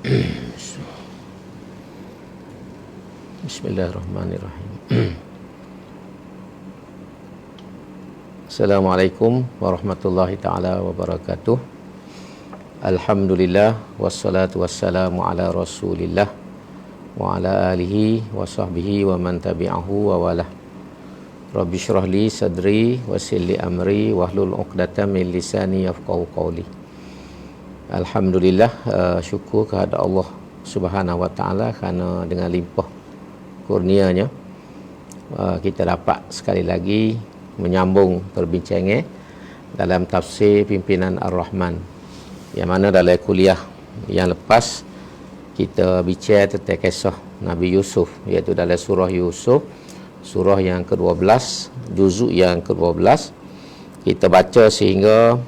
Bismillahirrahmanirrahim. Assalamualaikum warahmatullahi ta'ala wabarakatuh. Alhamdulillah wassalatu wassalamu ala Rasulillah wa ala alihi wa sahbihi wa man tabi'ahu wa walah. Rabbi syrah li sadri wa yassir li amri wahlul 'uqdatam min lisani yafqahu qawli. Alhamdulillah, syukur kepada Allah Subhanahu wa taala kerana dengan limpah kurnianya kita dapat sekali lagi menyambung perbincangan dalam tafsir pimpinan Ar-Rahman, yang mana dalam kuliah yang lepas kita bicara tentang kisah Nabi Yusuf, iaitu dalam surah Yusuf, surah yang ke-12, juzuk yang ke-12. Kita baca sehingga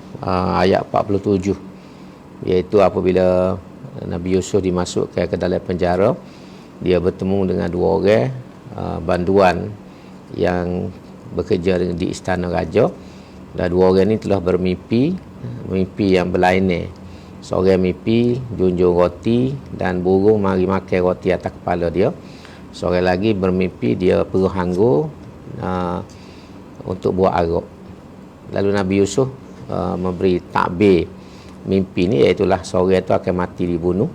ayat 47, iaitu apabila Nabi Yusuf dimasukkan ke dalam penjara, dia bertemu dengan dua orang banduan yang bekerja di istana raja, dan dua orang ini telah bermimpi yang berlainan. Seorang mimpi junjung roti dan burung mari makan roti atas kepala dia. Seorang lagi bermimpi dia perlu anggur untuk buat arak. Lalu Nabi Yusuf memberi takbir mimpi ni, iaitulah seorang itu akan mati dibunuh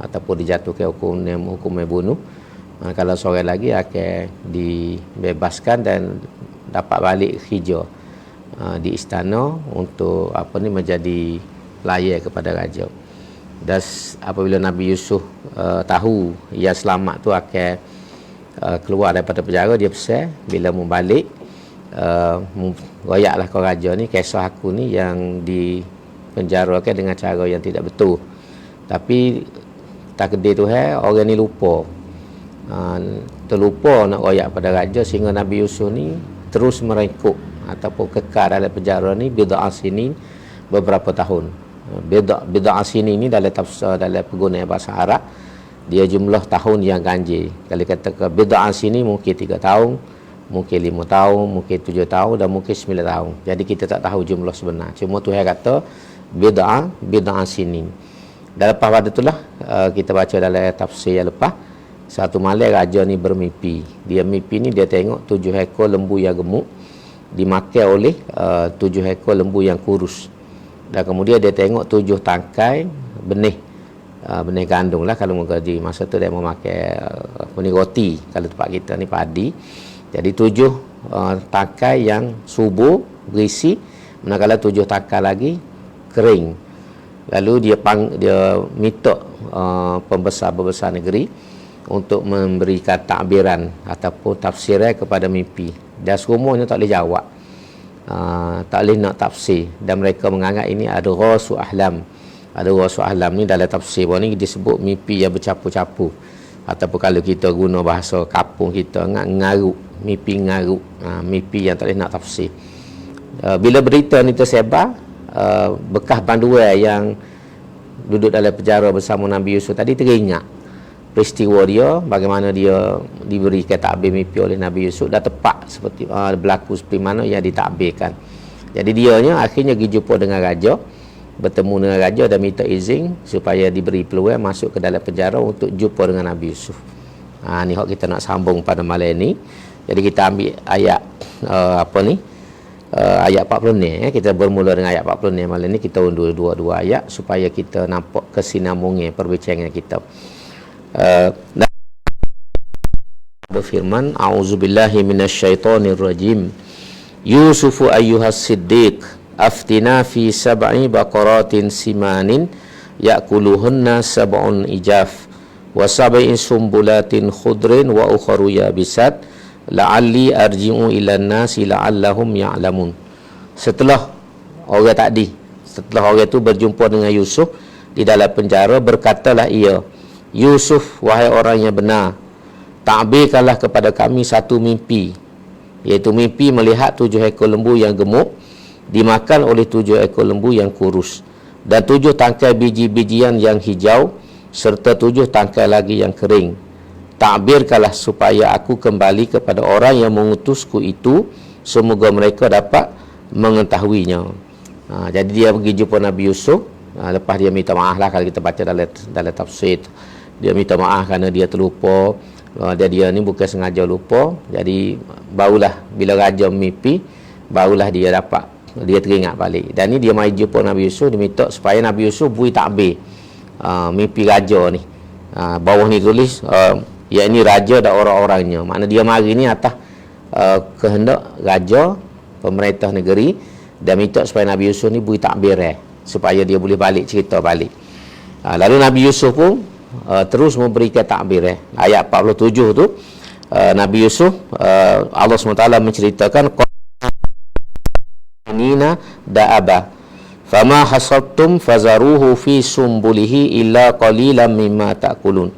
ataupun dijatuhkan hukum bunuh. Kalau seorang lagi akan dibebaskan dan dapat balik kerja di istana untuk menjadi pelayan kepada raja. Dan apabila Nabi Yusuf tahu ia selamat tu akan keluar daripada penjara, dia pesan bila mau balik, royaklah kau raja ni, kisah aku ni yang dipenjarakan dengan cara yang tidak betul. Tapi takdir Tuhan, orang ni lupa, terlupa nak royak pada raja, sehingga Nabi Yusuf ni terus merengkuk ataupun kekal dalam penjara ni bid'ah sinin, beberapa tahun. Bid'ah sinin ni dalam tafsir, dalam penggunaan bahasa Arab, dia jumlah tahun yang ganjil. Kalau kata ke bid'ah sinin, mungkin 3 tahun, mungkin 5 tahun, mungkin 7 tahun dan mungkin 9 tahun. Jadi kita tak tahu jumlah sebenar. Cuma Tuhan kata bid'ah sinin. Dan lepas pada itulah kita baca dalam tafsir yang lepas, satu malam raja ni bermimpi. Dia mimpi ni dia tengok 7 ekor lembu yang gemuk dimakan oleh 7 ekor lembu yang kurus. Dan kemudian dia tengok 7 tangkai benih gandum lah, kalau muka di masa tu dia mau makan roti, kalau tempat kita ni padi. Jadi 7 tangkai yang subur berisi, manakala 7 tangkai lagi kering. Lalu dia minta pembesar-pembesar negeri untuk memberikan takbiran ataupun tafsiran kepada mimpi. Dan semuanya tak boleh jawab, tak boleh nak tafsir, dan mereka menganggap ini ada rasu ahlam. Ada rasu ahlam ni dalam tafsir ni disebut mimpi yang bercapu-capu, ataupun kalau kita guna bahasa kampung kita, ngaruk, mimpi ngaruk, mimpi yang tak boleh nak tafsir. Bila berita ni tersebar, bekas banduan yang duduk dalam penjara bersama Nabi Yusuf tadi teringat peristiwa dia, bagaimana dia diberikan takbir mimpi oleh Nabi Yusuf, dah tepat seperti berlaku seperti mana yang ditakbirkan. Jadi dianya akhirnya pergi jumpa dengan raja, bertemu dengan raja dan minta izin supaya diberi peluang masuk ke dalam penjara untuk jumpa dengan Nabi Yusuf. Ni hak kita nak sambung pada malam ni. Jadi kita ambil ayat ayat 40 ni. Kita bermula dengan ayat 40 ni. Malam ni kita undur dua ayat supaya kita nampak kesinambungan perbincangan kita. Berfirman, a'udzubillahi minasyaitonirrajim. Yusufu ayyuhas siddiq aftina fi sab'i baqaratin simanin ya'kuluhunna sab'un ijaf wa sab'in sumbulatin khudrin wa ukharu yabisat la'alli arji'u ilan nasi la'allahum ya'lamun. Setelah orang itu berjumpa dengan Yusuf di dalam penjara, berkatalah ia, Yusuf, wahai orang yang benar, takbirkanlah kepada kami satu mimpi, iaitu mimpi melihat 7 ekor lembu yang gemuk dimakan oleh 7 ekor lembu yang kurus, dan 7 tangkai biji-bijian yang hijau serta 7 tangkai lagi yang kering. Takbirkanlah supaya aku kembali kepada orang yang mengutusku itu, semoga mereka dapat mengetahuinya. Jadi dia pergi jumpa Nabi Yusuf Lepas dia minta maaf lah, kalau kita baca dalam tafsir, dia minta maaf kerana dia terlupa. Dia ni bukan sengaja lupa. Jadi barulah bila raja mimpi, barulah dia teringat balik. Dan ni dia mai jumpa Nabi Yusuf, dia minta supaya Nabi Yusuf beri takbir mimpi raja ni. Bawah ni tulis yakni raja dan orang-orangnya. Makna dia mari ni atas kehendak raja, pemerintah negeri, dan minta supaya Nabi Yusuf ni beri takbir supaya dia boleh balik, cerita balik. Lalu Nabi Yusuf pun terus memberikan takbir. Ayat 47 tu Nabi Yusuf, Allah SWT menceritakan nina da'aba fama hasabtum fazaruhu fi sumbulihi illa qalilan mimma ta'kulun.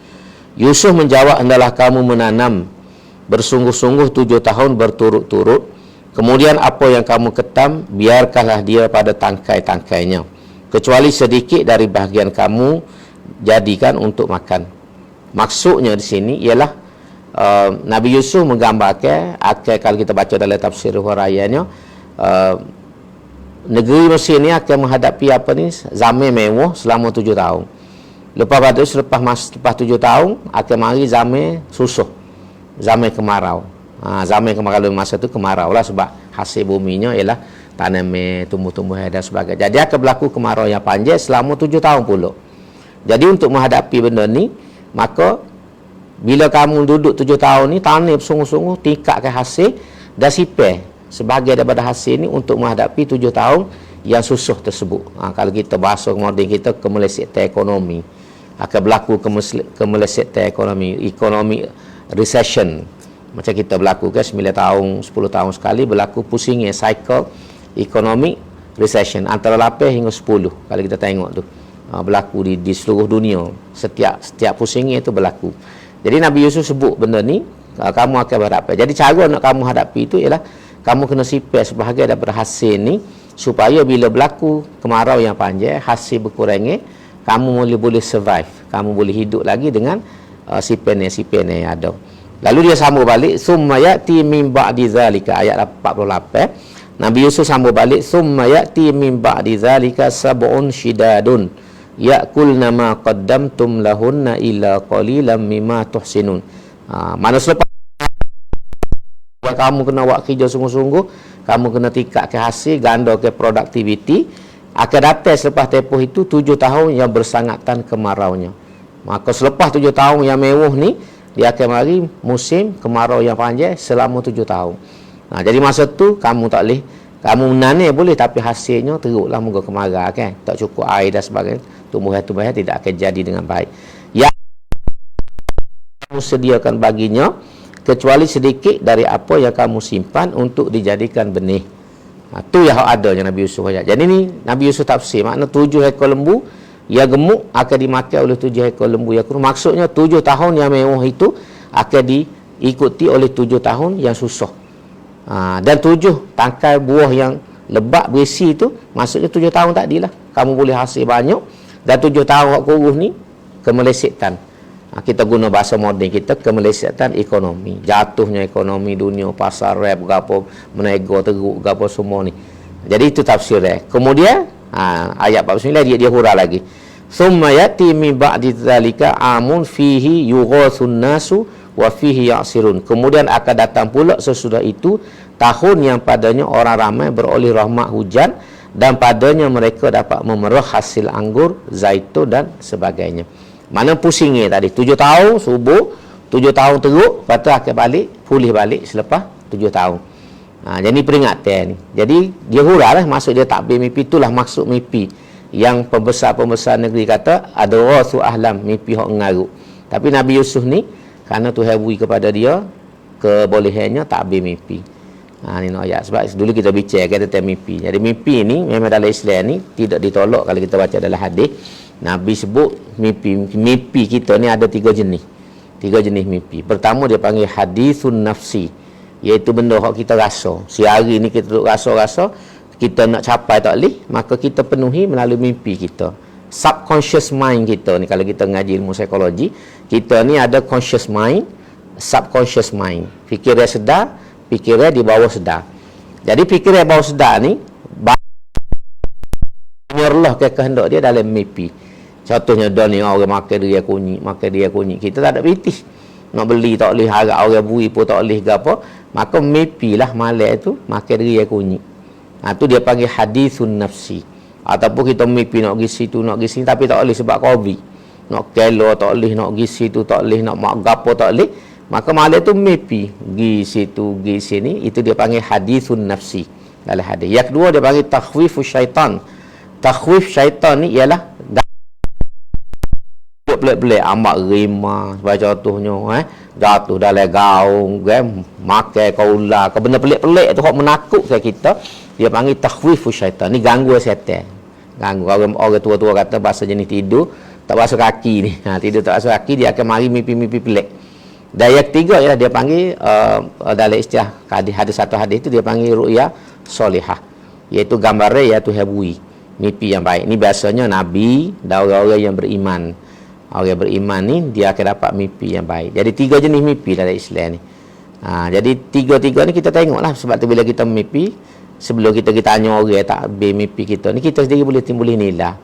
Yusuf menjawab, hendaklah kamu menanam bersungguh-sungguh 7 tahun berturut-turut, kemudian apa yang kamu ketam biarkanlah dia pada tangkai-tangkainya, kecuali sedikit dari bahagian kamu jadikan untuk makan. Maksudnya di sini ialah Nabi Yusuf menggambarkan, kalau kita baca dalam tafsir huraiannya, negeri Mesir ni akan menghadapi zaman mewah selama 7 tahun. Lepas 7 tahun akan mari zaman susah, zaman kemarau. Zaman kemarau masa tu kemarau lah, sebab hasil buminya ialah tanaman, tumbuh-tumbuhan dan sebagainya. Jadi akan berlaku kemarau yang panjang selama 7 tahun pula. Jadi untuk menghadapi benda ni, maka bila kamu duduk 7 tahun ni, tanam sungguh-sungguh, tingkatkan hasil dan sipir sebagai daripada hasil ni untuk menghadapi 7 tahun yang susah tersebut. Kalau kita bahasa moden kita, kemelesetan ekonomi. Akan berlaku kemelesetan ekonomi recession. Macam kita berlaku kan 9 tahun, 10 tahun sekali berlaku pusingnya cycle economic recession antara 8 hingga 10 kalau kita tengok tu. Berlaku di seluruh dunia. Setiap pusingnya itu berlaku. Jadi Nabi Yusuf sebut benda ni, kamu akan berhadapan. Jadi cara nak kamu hadapi itu ialah kamu kena sipir sebahagian daripada hasil ni, supaya bila berlaku kemarau yang panjang, hasil berkurangnya, kamu boleh survive, kamu boleh hidup lagi dengan sipir yang ada. Lalu dia sambung balik, summa ya'ti min ba'di zalika, ayat 48. Nabi Yusuf sambung balik, summa ya'ti min ba'di zalika sab'un shidadun ya'kulna ma qaddamtum lahunna illa qalilan mimma tuhsinun. Mana selepas kamu kena buat kerja sungguh-sungguh, kamu kena tingkatkan hasil, gandakan produktiviti, akan datang selepas tempoh itu 7 tahun yang bersangatan kemaraunya. Maka selepas 7 tahun yang mewah ni, dia akan mari musim kemarau yang panjang selama 7 tahun. Jadi masa tu kamu tak boleh, kamu menanam boleh, tapi hasilnya teruklah muka kemarau kan, tak cukup air dan sebagainya, tumbuhan-tumbuhan tidak akan jadi dengan baik. Yang kamu sediakan baginya kecuali sedikit dari apa yang kamu simpan untuk dijadikan benih. Tu yang adanya Nabi Yusuf ayat. Jadi ni Nabi Yusuf tafsir, makna 7 ekor lembu yang gemuk akan dimakan oleh 7 ekor lembu yang kurus. Maksudnya 7 tahun yang mewah itu akan diikuti oleh 7 tahun yang susah. Dan 7 tangkai buah yang lebat berisi itu, maksudnya 7 tahun tadilah kamu boleh hasil banyak, dan 7 tahun kurus ni kemelesetan. Kita guna bahasa moden kita, kemelesetan ekonomi, jatuhnya ekonomi dunia, pasar rap gapo, menego teruk gapo semua ni. Jadi itu tafsir dia. Kemudian ayat 49 dia hurah lagi, summa yati min ba'di dzalika amun fihi yughathun nasu wa fihi ya'sirun. Kemudian akan datang pula sesudah itu tahun yang padanya orang ramai beroleh rahmat hujan, dan padanya mereka dapat memerah hasil anggur, zaitun dan sebagainya. Mana pusingnya tadi 7 tahun subuh, 7 tahun teruk, lepas tu akan balik, pulih balik selepas 7 tahun. Jadi peringatan ni. Jadi dia hurah lah, maksud dia takbir mimpi, itulah maksud mimpi yang pembesar-pembesar negeri kata ada rasu ahlam, mimpi hok ngaruk. Tapi Nabi Yusuf ni kerana Tuhan beri kepada dia kebolehannya takbir mimpi. Ni nak ayat, sebab dulu kita bincang tentang mimpi. Jadi mimpi ni memang dalam Islam ni tidak ditolak kalau kita baca dalam hadis. Nabi sebut mimpi kita ni ada 3 jenis. 3 jenis mimpi. Pertama dia panggil hadithun nafsi, iaitu benda yang kita rasa. Sehari ni kita duduk rasa-rasa, kita nak capai tak boleh, maka kita penuhi melalui mimpi kita. Subconscious mind kita ni, kalau kita ngaji ilmu psikologi, kita ni ada conscious mind, subconscious mind. Fikiran sedar, fikiran di bawah sedar. Jadi fikiran bawah sedar ni punya Allah ke kehendak dia dalam mimpi. Contohnya dah ni orang makan dia kunyit. Kita tak ada pitih. Nak beli tak boleh, harap orang bui pun tak boleh ke apa. Maka mimpilah malam tu makan dia kunyit. Tu dia panggil hadisun nafsi. Ataupun kita mimpi nak pergi situ, nak pergi sini tapi tak boleh sebab COVID. Nak kelo tak boleh, nak pergi situ tak boleh, nak mak gapo tak boleh. Maka malam tu mimpi pergi situ, pergi sini, itu dia panggil hadisun nafsi dalam hadis. Yang kedua dia panggil takhwifus syaitan. Takhwif syaitan ni ialah pelik-pelik amak rima sebagai contohnya jatuh dalam gaung makan kau ular kau benda pelik-pelik tu hok menakutkan kita, dia panggil takhwifus syaitan. Ni gangguan setan. Ganggu orang tua-tua kata bahasa jenis tidur tak basuh kaki ni. Tidur tak basuh kaki dia akan mari mimpi-mimpi pelik. Dan yang ketiga ialah dia panggil dalam istilah hadis satu hadis itu dia panggil ru'ya solihah, iaitu gambaran iaitu habui, mimpi yang baik. Ni biasanya nabi dan orang-orang yang beriman. Orang beriman ni dia akan dapat mimpi yang baik. Jadi 3 jenis mimpi dalam Islam ni. Jadi 3-3 ni kita tengoklah, sebab tu bila kita mimpi, sebelum kita tanya orang tak habis mimpi kita ni, kita sendiri boleh nilai.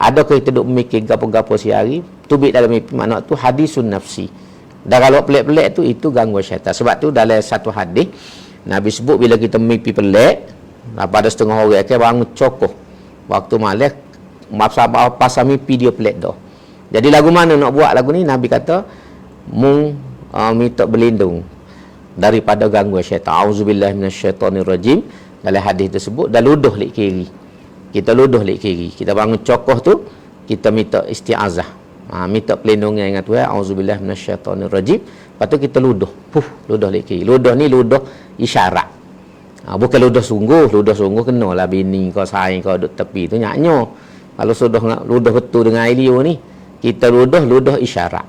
Adakah kita duk mikir gapo-gapo sehari, tubik dalam mimpi, makna tu hadisun nafsi. Dan kalau pelik-pelik tu, itu gangguan syaitan. Sebab tu dalam satu hadis Nabi sebut bila kita mimpi pelik, pada setengah orang ke bangun cokoh waktu malam pasal mimpi dia pelik dah. Jadi lagu mana nak buat lagu ni? Nabi kata minta berlindung daripada gangguan syaitan. Auzubillahi minasyaitonirrajim. Dalam hadis tersebut dah luduh lek kiri. Kita luduh lek kiri. Kita bangun cokoh tu, kita minta isti'azah. Minta perlindungan dengan Tuhan. Auzubillahi minasyaitonirrajim. Lepas tu kita luduh. Luduh lek kiri. Luduh ni luduh isyarat. Bukan luduh sungguh. Luduh sungguh kenalah bini kau sayang kau duduk tepi tu nyaknyo. Kalau sudah luduh betul dengan air liur ni, kita luduh isyarat.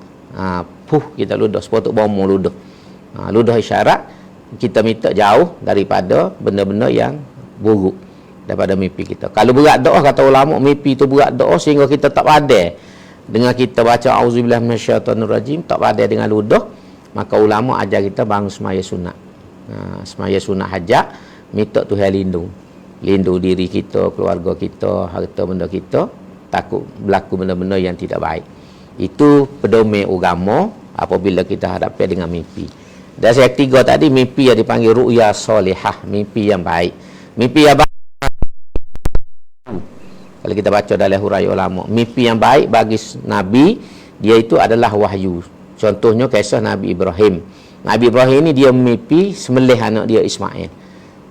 Kita luduh sepatut bomo luduh. Luduh isyarat, kita minta jauh daripada benda-benda yang buruk daripada mimpi kita. Kalau berat doa, kata ulama, mimpi tu berat doa sehingga kita tak padai dengan kita baca auzubillahi minasyaitonirrajim, tak padai dengan luduh, maka ulama ajar kita bangun semaya sunat. Semaya sunat hajat, minta Tuhan lindung diri kita, keluarga kita, harta benda kita, takut berlaku benda-benda yang tidak baik. Itu pedoman agama apabila kita hadapi dengan mimpi. Dan yang ketiga tadi, mimpi yang dipanggil ru'ya solihah, mimpi yang baik. Mimpi yang baik, kalau kita baca dalam huraian ulama, mimpi yang baik bagi Nabi, dia itu adalah wahyu. Contohnya kisah Nabi Ibrahim. Nabi Ibrahim ni dia mimpi sembelih anak dia Ismail.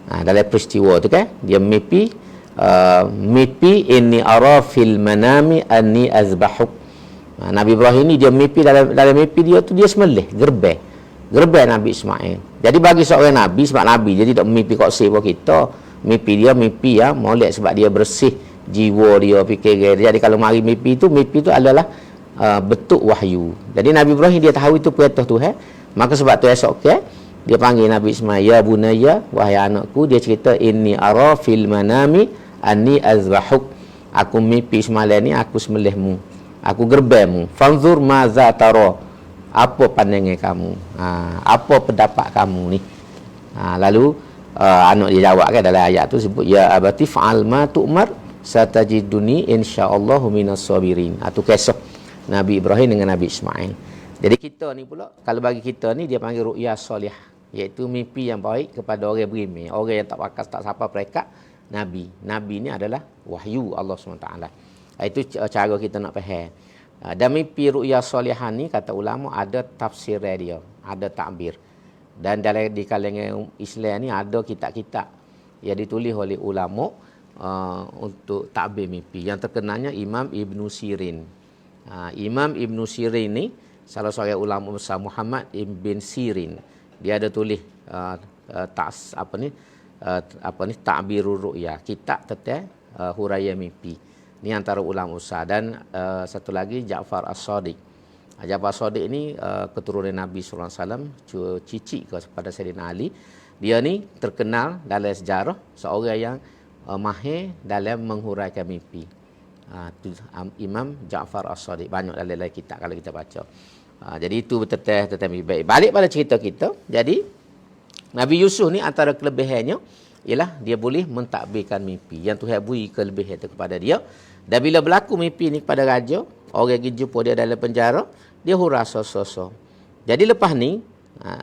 Dalam peristiwa tu kan, dia mimpi inni ara fil manami anni azbahuk. Nabi Ibrahim ni dia mimpi, dalam mimpi dia tu dia sembelih gerbai Nabi Ismail. Jadi bagi seorang nabi, sebab nabi jadi tak mimpi kok siapa kita, mimpi dia mimpi ya molek, sebab dia bersih jiwa dia, fikir dia. Jadi kalau mari mimpi tu adalah bentuk wahyu. Jadi Nabi Ibrahim dia tahu itu perintah Tuhan, maka sebab tu esok dia panggil Nabi Ismail, ya bunayya, wahai anakku. Dia cerita, inni ara fil manami anni azbahuk. Aku mimpi semalam ni aku sembelihmu, aku gerbaimu. Fanzur maza tara, apa pandangan kamu, apa pendapat kamu ni. Lalu anak dia jawab kan dalam ayat tu sebut, ya abati fa'al ma tu'mar satajiduni insyaallahu minas sabirin. Itu kisah Nabi Ibrahim dengan Nabi Ismail. Jadi kita ni pula, kalau bagi kita ni dia panggil ru'ya solihah, iaitu mimpi yang baik kepada orang beriman, orang yang tak pakas tak siapa perekat. Nabi ni adalah wahyu Allah SWT. Itu cara kita nak faham. Dan mimpi ru'ya solihah ni, kata ulama, ada tafsir dia, ada takbir. Dan dalam di kalangan Islam ni ada kitab-kitab yang ditulis oleh ulama untuk takbir mimpi. Yang terkenalnya Imam Ibn Sirin. Imam Ibn Sirin ni salah seorang ulama besar, Muhammad Ibn Sirin. Dia ada tulis Ta'birur Ru'ya, kitab tentang huraian mimpi. Ni antara ulama besar. Dan satu lagi Ja'far As-Sadiq. Ja'far As-Sadiq ni keturunan Nabi sallallahu alaihi wasallam, cici kepada Sayyidina Ali. Dia ni terkenal dalam sejarah seorang yang mahir dalam menghuraikan mimpi. Imam Ja'far As-Sadiq, banyak dalam kitab kalau kita baca. Jadi itu tentang mimpi. Baik, balik pada cerita kita. Jadi Nabi Yusuf ni antara kelebihannya ialah dia boleh mentadbirkan mimpi. Yang Tuhan beri kelebihan itu kepada dia. Dan bila berlaku mimpi ni kepada raja, orang pergi jumpa dia dalam penjara, dia hurah so. Jadi lepas ni,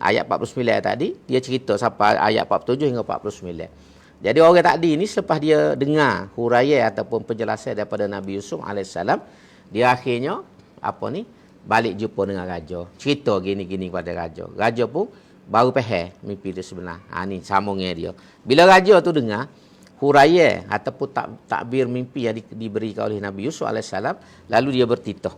ayat 49 tadi, dia cerita sampai ayat 47 hingga 49. Jadi orang tadi ni selepas dia dengar huraian ataupun penjelasan daripada Nabi Yusuf AS, dia akhirnya, balik jumpa dengan raja. Cerita gini-gini kepada raja. Raja pun baru faham mimpi itu sebenar. Ni sambungnya dia. Bila raja tu dengar huraian ataupun takbir mimpi yang diberikan oleh Nabi Yusuf AS, lalu dia bertitah.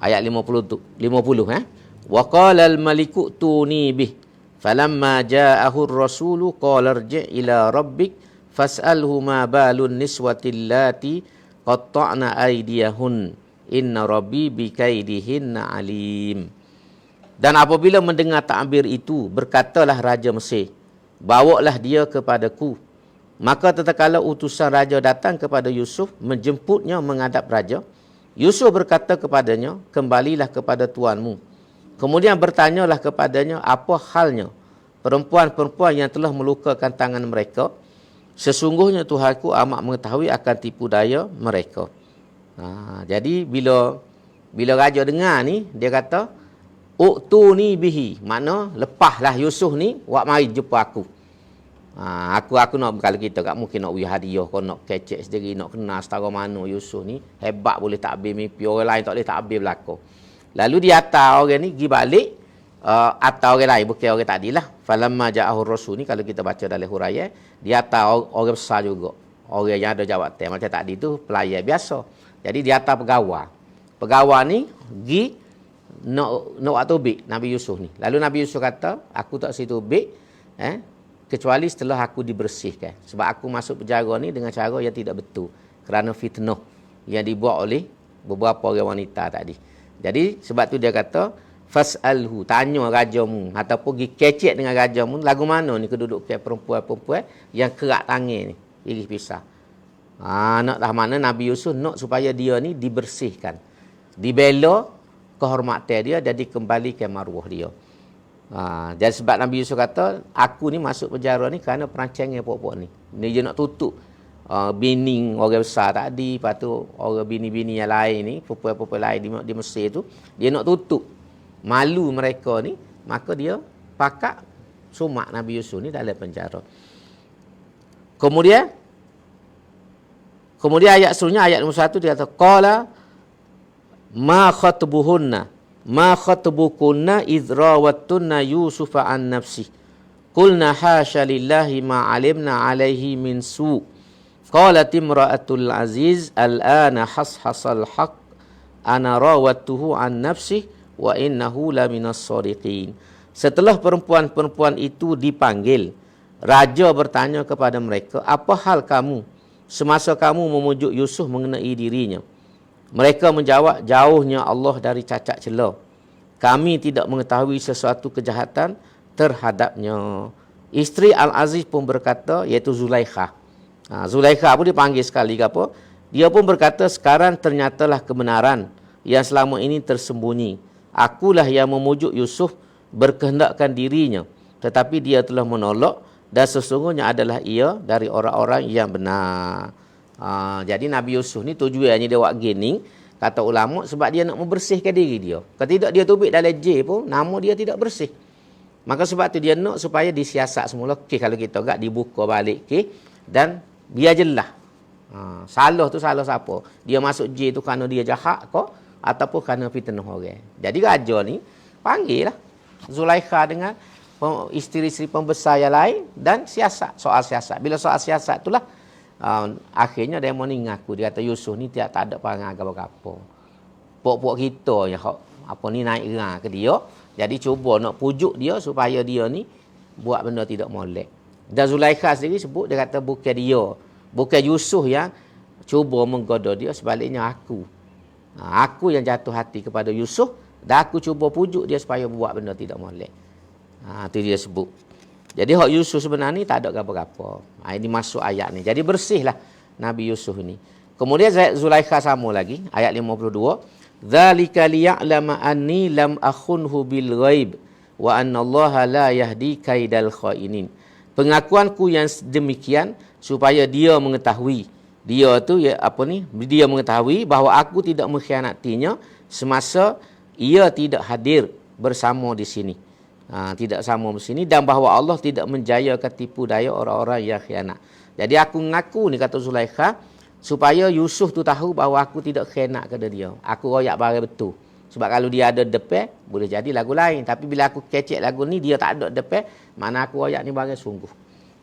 Ayat 50 wa qala al-maliku tuni bih falamma ja'ahu ar-rasulu qala irji' ila rabbik fas'alhu ma balun niswatil lati qatta'na aydiyahun inna rabbi bikaidihinna alim. Dan apabila mendengar takbir itu, berkatalah Raja Mesir, bawalah dia kepadaku. Maka tatkala utusan raja datang kepada Yusuf, menjemputnya menghadap raja, Yusuf berkata kepadanya, kembalilah kepada tuanmu. Kemudian bertanyalah kepadanya, apa halnya perempuan-perempuan yang telah melukakan tangan mereka. Sesungguhnya Tuhanku amat mengetahui akan tipu daya mereka. Jadi bila raja dengar ni, dia kata, uktuni bihi, makna lepaslah Yusuf ni, wak mari jumpa aku. Aku nak, kalau kita tak mungkin nak beri hadiah, kau nak kecek sendiri, nak kenal setara mana Yusuf ni, hebat boleh takbir mimpi, orang lain tak boleh takbir belakang. Lalu dia hantar orang ni pergi balik, hantar orang lain, bukan orang tadi lah. Falamma ja'ahur rasul ni, kalau kita baca dalam huraian, dia hantar orang besar juga. Orang yang ada jawatan. Macam tadi tu pelayan biasa. Jadi dia hantar pegawai. Pegawai ni pergi nak buat tubik Nabi Yusuf ni. Lalu Nabi Yusuf kata, aku tak si tubik, kecuali setelah aku dibersihkan. Sebab aku masuk penjara ni dengan cara yang tidak betul. Kerana fitnah yang dibuat oleh beberapa orang wanita tadi. Jadi sebab tu dia kata, fas'alhu, tanya rajamu ataupun pergi kecek dengan rajamu, lagu mana ni kedudukan perempuan-perempuan yang kerak tangan ni, iris pisah. Naklah mana Nabi Yusuf nak supaya dia ni dibersihkan. Dibela kehormatan dia dan dikembalikan maruah dia. Jadi sebab Nabi Yusuf kata, aku ni masuk penjara ni kerana perancangan puak-puak ni. Dia nak tutup bini orang besar tadi, lepas tu orang bini-bini yang lain ni, perempuan-perempuan lain di Mesir tu, dia nak tutup malu mereka ni, maka dia pakat sumak Nabi Yusuf ni dalam penjara. Kemudian ayat seterusnya, ayat nombor 1, dia kata, qala ma khatubukunna idh rawattunna Yusufa an nafsi qulna hasya lillahi ma alimna alaihi min su' qalat imra'atul aziz al'ana hashasal haq ana rawattuhu an nafsi wa innahu laminas sadiqin. Setelah perempuan-perempuan itu dipanggil, raja bertanya kepada mereka, apa hal kamu semasa kamu memujuk Yusuf mengenai dirinya? Mereka menjawab, jauhnya Allah dari cacat celah. Kami tidak mengetahui sesuatu kejahatan terhadapnya. Isteri Al-Aziz pun berkata, iaitu Zulaikha. Zulaikha pun dipanggil sekali ke apa? Dia pun berkata, sekarang ternyatalah kebenaran yang selama ini tersembunyi. Akulah yang memujuk Yusuf berkehendakkan dirinya, tetapi dia telah menolak dan sesungguhnya adalah ia dari orang-orang yang benar. Jadi Nabi Yusuf ni tujuannya dia buat gini, kata ulama, sebab dia nak membersihkan diri dia. Kalau tidak dia tubik dalam jail pun, nama dia tidak bersih. Maka sebab tu dia nak supaya disiasat semula. Kalau kita agak dibuka balik dan biar jelas. Salah tu salah siapa? Dia masuk jail tu kerana dia jahat ke ataupun kerana fitnah orang. Jadi raja ni panggil lah Zulaikha dengan isteri-isteri pembesar yang lain dan siasat, soal siasat. Bila soal siasat itulah akhirnya dia mau ngaku, dia kata Yusuf ni tak ada perangai apa-apa. Pok-pok kita yang ni naik rang ke dia, jadi cuba nak pujuk dia supaya dia ni buat benda tidak molek. Dan Zulaikha sendiri sebut, dia kata bukan dia, bukan Yusuf yang cuba menggoda dia, sebaliknya aku. Aku yang jatuh hati kepada Yusuf dan aku cuba pujuk dia supaya buat benda tidak molek. Itu dia sebut. Jadi hak Yusuf sebenarnya ni tak ada apa-apa. Ini masuk ayat ni. Jadi bersihlah Nabi Yusuf ni. Kemudian Zulaikha sama lagi, ayat 52. Dzalika liya'lama anni lam akhunhu bil ghaib wa anna Allah la yahdi kaidal khainin. Pengakuanku yang demikian supaya dia mengetahui, dia tu ya apa ni, dia mengetahui bahawa aku tidak mengkhianatinya semasa ia tidak hadir bersama di sini. Tidak sama di sini, dan bahawa Allah tidak menjayakan tipu daya orang-orang yang khianat. Jadi aku mengaku ni, kata Zulaikha, supaya Yusuf tu tahu bahawa aku tidak khianat kepada dia. Aku royak barang betul. Sebab kalau dia ada depan, boleh jadi lagu lain. Tapi bila aku kecek lagu ni, dia tak ada depan, mana aku royak ni barang sungguh.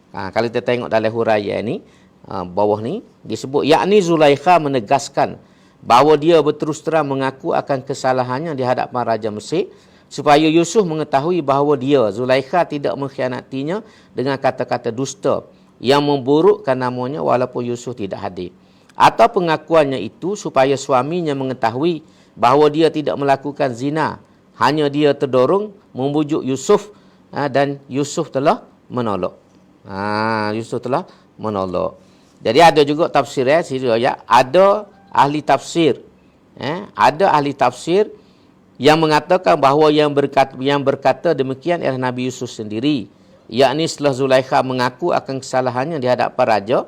Kalau kita tengok dalam huraian ni, bawah ni, disebut, yakni Zulaikha menegaskan bahawa dia berterus terang mengaku akan kesalahannya di hadapan Raja Mesir, supaya Yusuf mengetahui bahawa dia, Zulaikha, tidak mengkhianatinya dengan kata-kata dusta yang memburukkan namanya walaupun Yusuf tidak hadir. Atau pengakuannya itu supaya suaminya mengetahui bahawa dia tidak melakukan zina, hanya dia terdorong membujuk Yusuf, dan Yusuf telah menolak. Yusuf telah menolak. Jadi ada juga tafsir ada ahli tafsir, ada ahli tafsir yang mengatakan bahawa yang berkata demikian ialah Nabi Yusuf sendiri, yakni setelah Zulaikha mengaku akan kesalahannya di hadapan raja,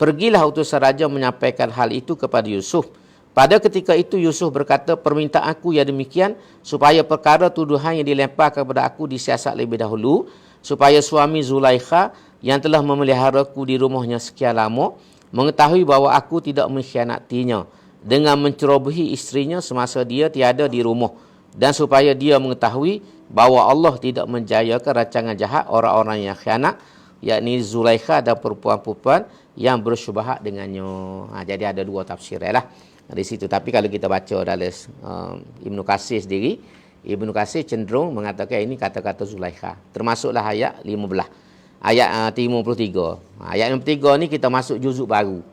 pergilah utusan raja menyampaikan hal itu kepada Yusuf. Pada ketika itu Yusuf berkata, permintaanku yang demikian supaya perkara tuduhan yang dilempar kepada aku disiasat lebih dahulu, supaya suami Zulaikha yang telah memeliharaku di rumahnya sekian lama mengetahui bahawa aku tidak mengkhianatinya dengan mencerobohi isterinya semasa dia tiada di rumah, dan supaya dia mengetahui bahawa Allah tidak menjayakan rancangan jahat orang-orang yang khianat, yakni Zulaikha dan perempuan-perempuan yang bersyubhat dengannya. Jadi ada dua tafsir lah di situ. Tapi kalau kita baca dalam Ibnu Katsir sendiri, Ibnu Katsir cenderung mengatakan ini kata-kata Zulaikha. Termasuklah ayat 15. Ayat 53. Ayat 53 ni kita masuk juzuk baru.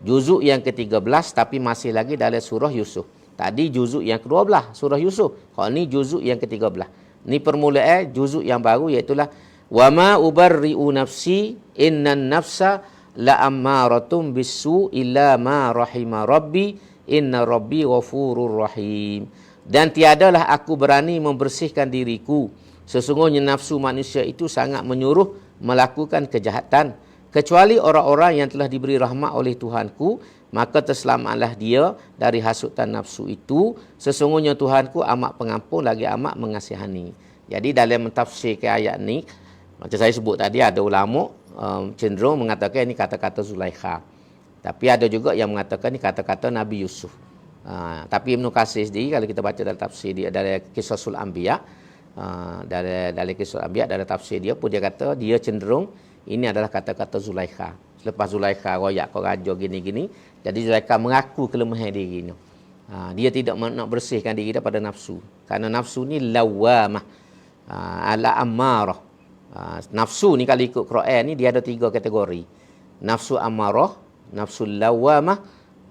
Juzuk yang ke-13 tapi masih lagi dalam surah Yusuf. Tadi juzuk yang ke-12 surah Yusuf. Kalau ni juzuk yang ke-13. Ni permulaan juzuk yang baru, iaitulah wa ma ubarri'u nafsi innan nafsa la'ammaratun bisu illa ma rahima rabbi inna rabbi ghafurur rahim. Dan tiadalah aku berani membersihkan diriku, sesungguhnya nafsu manusia itu sangat menyuruh melakukan kejahatan, kecuali orang-orang yang telah diberi rahmat oleh Tuhanku, maka terselamatlah dia dari hasutan nafsu itu, sesungguhnya Tuhanku amat pengampun lagi amat mengasihani. Jadi dalam mentafsirkan ayat ni, macam saya sebut tadi, ada ulama cenderung mengatakan ini kata-kata Zulaikha, tapi ada juga yang mengatakan ini kata-kata Nabi Yusuf. Tapi Ibnu Katsir sendiri, kalau kita baca dalam tafsir dia dari Qisasul Anbiya, dari Qisasul Anbiya, dari tafsir dia pun dia kata dia cenderung ini adalah kata-kata Zulaikha. Selepas Zulaikha royak kau raja gini-gini, jadi Zulaikha mengaku kelemahan dirinya. Dia tidak nak bersihkan diri daripada nafsu, kerana nafsu ni lawamah, ala ammarah. Nafsu ni kalau ikut Quran ni dia ada 3 kategori. Nafsu ammarah, nafsu lawamah,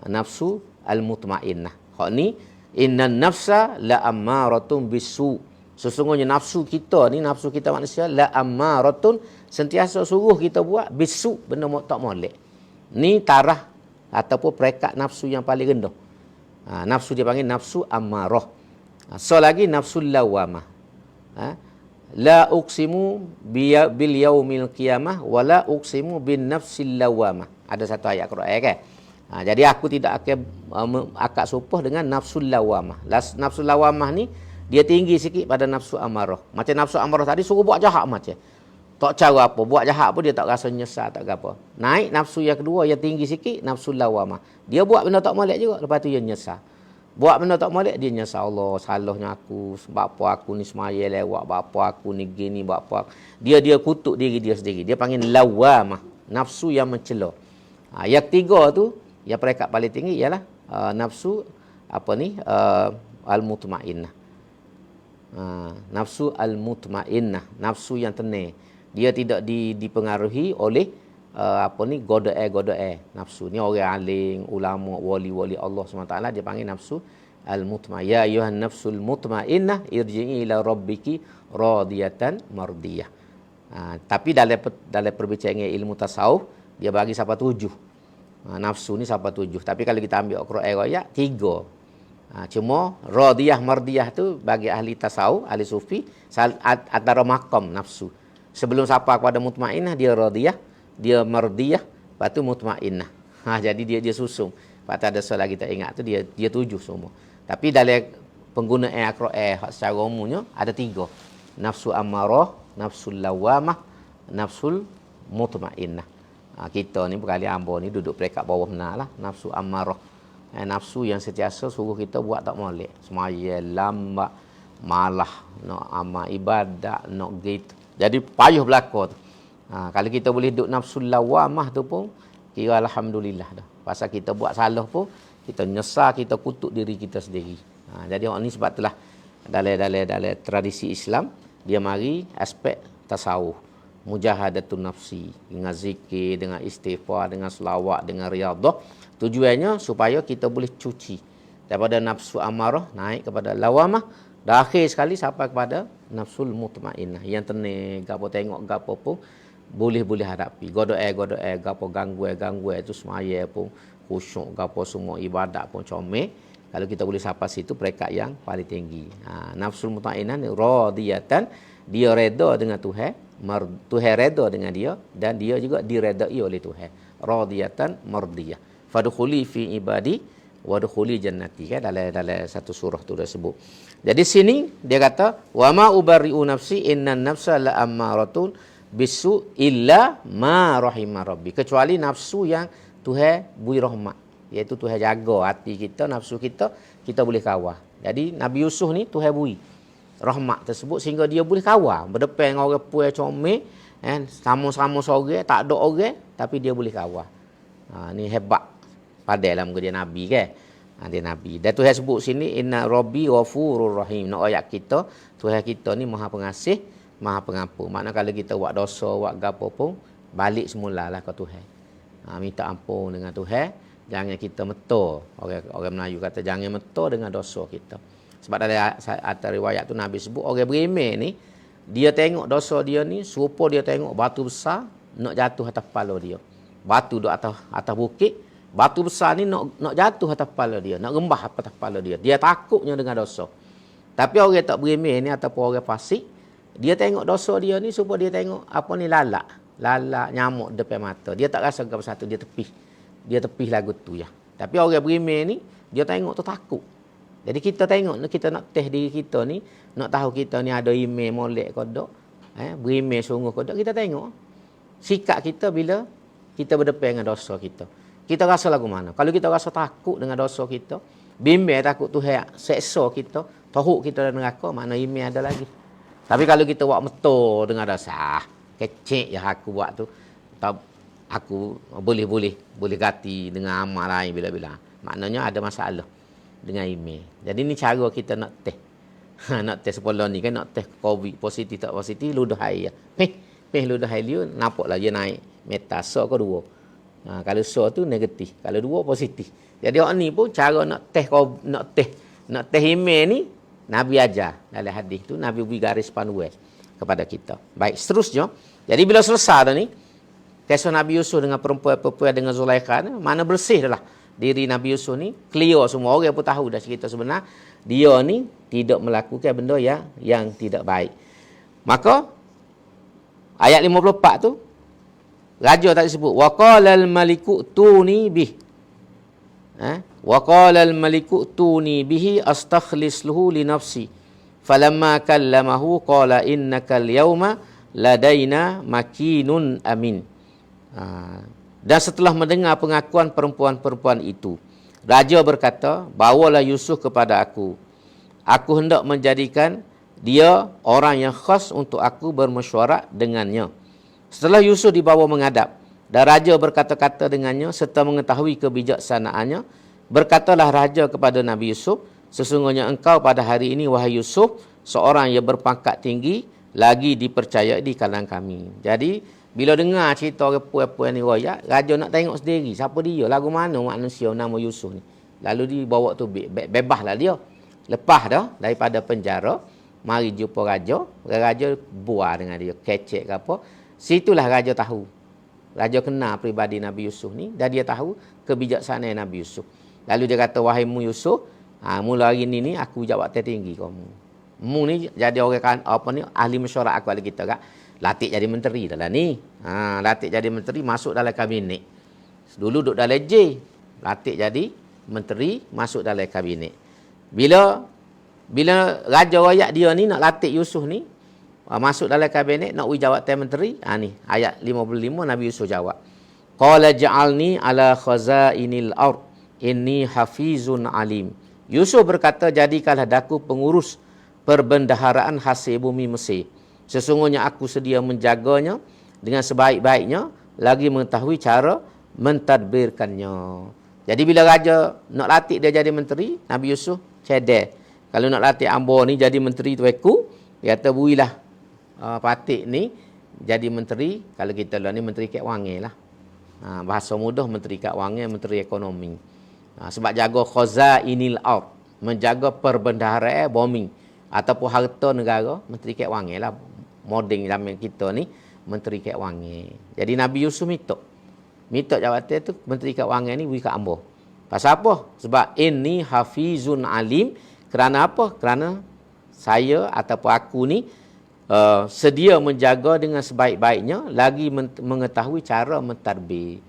nafsu al-mutmainnah. Hak ni innan nafsa la ammaratun bisu. Sesungguhnya nafsu kita ni, nafsu kita manusia, la ammaratun, sentiasa suruh kita buat bisu, benda tak molek. Ni tarah ataupun perekat nafsu yang paling rendah. Nafsu dia panggil nafsu ammarah. So lagi nafsu lawamah. La uqsimu bil yaumil qiyamah wa la uqsimu bin nafsil lawamah. Ada satu ayat Quran kan. Jadi aku tidak akan akad sumpah dengan nafsul lawamah. Nafsul lawamah ni dia tinggi sikit pada nafsu amarah. Macam nafsu amarah tadi suruh buat jahat macam. Tak cara apa, buat jahat pun dia tak rasa nyesal tak apa. Naik nafsu yang kedua yang tinggi sikit, nafsul lawamah. Dia buat benda tak molek juga, lepas tu dia nyesal. Buat benda tak molek dia nyesal, Allah salahnya aku, sebab apa aku ni semaya lewat, sebab apa aku ni gini, sebab apa. Dia kutuk diri dia sendiri. Dia panggil lawamah, nafsu yang mencela. Yang ketiga tu, yang peringkat paling tinggi ialah nafsu al-mutmainnah. Nafsu al-mutmainnah, nafsu yang tenang. Dia tidak dipengaruhi oleh godaan nafsu. Ni orang alim, ulama, wali-wali Allah SWT, dia panggil nafsu al-mutmainnah. Ya ayuhan nafsul mutmainnah irji'i ila rabbiki radiyatan mardiyah. Tapi dalam perbincangan ilmu tasawuf, dia bagi sampai 7. Nafsu ni sampai 7. Tapi kalau kita ambil Quran ayat 3. Cuma radiyah mardiyah tu bagi ahli tasawuf, ahli sufi, antara makam nafsu. Sebelum sampai kepada mutmainnah, dia radiyah, dia mardiyah, lepas tu mutmainnah. Jadi dia susung. Lepas tu ada soal kita ingat tu dia 7 semua. Tapi dalam penggunaan Al-Quran secara umumnya ada 3. Nafsu ammarah, nafsul lawamah, nafsul mutmainnah. Kita ni berkali hamba ni duduk peringkat bawah benar lah. Nafsu ammarah. Nafsu yang sentiasa suruh kita buat tak molek. Semayang, lambat, malah, nak amal ibadat, nak gitu. Jadi payuh belaka tu. Kalau kita boleh duduk nafsu lawamah tu pun, kira alhamdulillah dah. Pasal kita buat salah pun, kita nyesal, kita kutuk diri kita sendiri. Jadi orang ni sebab itulah dalam tradisi Islam, dia mari aspek tasawuf. Mujahadatun nafsi, dengan zikir, dengan istighfar, dengan selawat, dengan riadah. Tujuannya supaya kita boleh cuci daripada nafsu amarah naik kepada lawamah, dan akhir sekali sampai kepada nafsul mutmainnah yang tenang, gapo tengok gapo pun boleh hadapi. Godok gapo gangguan tu semaya pun khusyuk, gapo semua ibadat pun comel. Kalau kita boleh sampai situ peringkat yang paling tinggi. Nafsul mutmainnah ni radiyatan, dia reda dengan Tuhan, Tuhan reda dengan dia, dan dia juga diredai oleh Tuhan. Radiyatan mardiyah. Fadkhuli fi ibadi wadkhuli jannati, kan dalam satu surah tu dah sebut. Jadi sini dia kata wa ma ubarri'u nafsi innan nafsa la ammaratun bisu illa ma rahimah rabbi, kecuali nafsu yang Tuhan beri rahmat, iaitu Tuhan jaga hati kita, nafsu kita boleh kawal. Jadi Nabi Yusuf ni Tuhan beri rahmat tersebut sehingga dia boleh kawal berdepan dengan orang puai comel, sama-sama seorang, tak ada orang, tapi dia boleh kawal. Ni hebat pada dalam dia Nabi, kan? Dia Nabi. Dan Tuhan sebut sini inna rabbi ghafurur rahim. Nak ayat kita, Tuhan kita ni Maha Pengasih, Maha Pengampun. Maknanya kalau kita buat dosa, buat gapo pun, balik semulalah ke Tuhan. Minta ampun dengan Tuhan. Jangan kita meto. Orang Melayu kata jangan meto dengan dosa kita. Sebab dalam atas riwayat tu Nabi sebut orang berimeh ni, dia tengok dosa dia ni serupa dia tengok batu besar nak jatuh atas kepala dia. Batu duduk atas bukit, batu besar ni nak jatuh atas kepala dia, nak rembah atas kepala dia. Dia takutnya dengan dosa. Tapi orang tak berimeh ni ataupun orang fasik, dia tengok dosa dia ni supaya dia tengok apa ni lalak nyamuk depan mata. Dia tak rasa apa satu, dia tepih lagu tu ya. Tapi orang berimeh ni dia tengok tu takut. Jadi kita tengok, kita nak test diri kita ni, nak tahu kita ni ada email molek ke tak, berimeh sungguh ke tak, kita tengok sikap kita bila kita berdepan dengan dosa kita. Kita rasa lagu mana? Kalau kita rasa takut dengan dosa kita, bimbang takut Tuhan seksa kita, teruk kita dalam neraka, mana email ada lagi. Tapi kalau kita buat meto dengan dosa, kecek ya aku buat tu, aku boleh ganti dengan amal lain bila-bila. Maknanya ada masalah dengan email. Jadi ni cara kita nak test. Nak test sekolah ni kan, nak test COVID positif tak positif, ludah air. Peh ludah air dia nampaklah dia naik meta so ke 2. Kalau so tu negatif, kalau 2 positif. Jadi orang ni pun cara nak test email ni Nabi ajar dalam hadis tu, Nabi beri garis panduan kepada kita. Baik, seterusnya. Jadi bila selesai dah ni, kisah Nabi Yusuf dengan perempuan dengan Zulaikha, mana bersih dah lah diri Nabi Yusuf ni, clear semua orang pun tahu dah cerita sebenar dia ni tidak melakukan benda yang tidak baik. Maka ayat 54 tu raja tak disebut waqalal maliku tuni bih. Waqalal maliku tuni bihi astakhlisluhu li nafsi. Falamma kallamahu qala innakal yawma ladaina makinun amin. Dan setelah mendengar pengakuan perempuan-perempuan itu, raja berkata, bawalah Yusuf kepada aku. Aku hendak menjadikan dia orang yang khas untuk aku bermesyuarat dengannya. Setelah Yusuf dibawa menghadap, dan raja berkata-kata dengannya serta mengetahui kebijaksanaannya, berkatalah raja kepada Nabi Yusuf, sesungguhnya engkau pada hari ini, wahai Yusuf, seorang yang berpangkat tinggi, lagi dipercayai di kalangan kami. Jadi, bila dengar cerita orang puan-puan ni royak, raja nak tengok sendiri siapa dia, lagu mana manusia nama Yusuf ni. Lalu dibawa tu bebaslah dia. Lepas dah daripada penjara, mari jumpa raja, raja buat dengan dia, kecek ke apa. Situlah raja tahu. Raja kenal pribadi Nabi Yusuf ni dan dia tahu kebijaksanaan Nabi Yusuf. Lalu dia kata, wahai mu Yusuf, mula hari ni aku jawatan tinggi kamu. Mu ni jadi orang kan apa ni ahli mesyuarat aku ada kita kan. latih jadi menteri dah lah ni. Latih jadi menteri masuk dalam kabinet. Dulu duduk dalam J, latih jadi menteri masuk dalam kabinet. Bila raja rakyat dia ni nak latih Yusuf ni masuk dalam kabinet nak uji jawatan menteri, ni ayat 55 Nabi Yusuf jawab. Qala ja'alni ala khazainil ard inni hafizun alim. Yusuf berkata, jadikanlah daku pengurus perbendaharaan hasil bumi Mesir. Sesungguhnya aku sedia menjaganya dengan sebaik-baiknya, lagi mengetahui cara mentadbirkannya. Jadi bila raja nak latih dia jadi menteri, Nabi Yusuf cedek. Kalau nak latih ambo ni jadi menteri tuanku, dia kata builah patik ni jadi menteri. Kalau kita lah ni menteri kek wangi lah. Bahasa mudah menteri kek wangi, menteri ekonomi. Sebab jaga khazainil ard, menjaga perbendaharaan bumi ataupun harta negara, menteri kek wangi lah. Modeng dalam kita ni menteri kek wangi. Jadi Nabi Yusuf minta jawatan tu menteri kek wangi ni beri kat ambo. Pasal apa? Sebab inni hafizun alim. Kerana apa? Kerana saya ataupun aku ni sedia menjaga dengan sebaik-baiknya, lagi mengetahui cara mentadbir.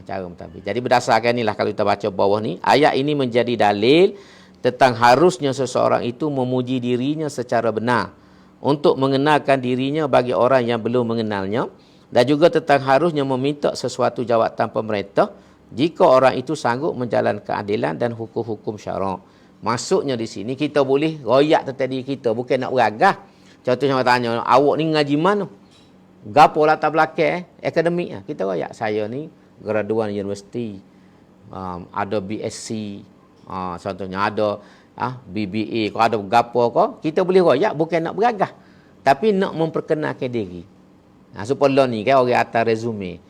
Cara mentadbir. Jadi berdasarkan inilah kalau kita baca bawah ni, ayat ini menjadi dalil tentang harusnya seseorang itu memuji dirinya secara benar untuk mengenalkan dirinya bagi orang yang belum mengenalnya, dan juga tentang harusnya meminta sesuatu jawatan pemerintah jika orang itu sanggup menjalankan keadilan dan hukum-hukum syarak. Maksudnya di sini kita boleh royak tentang diri kita, bukan nak beragah. Contohnya tanya, awak ni ngaji mana? Gapo latar belakang akademik? Kita royak, saya ni graduan universiti, ada BSc, contohnya ada BBA, kalau ada gapo ko, kita boleh royak, bukan nak beragah, tapi nak memperkenalkan diri. Supaya ni kan orang atas resume.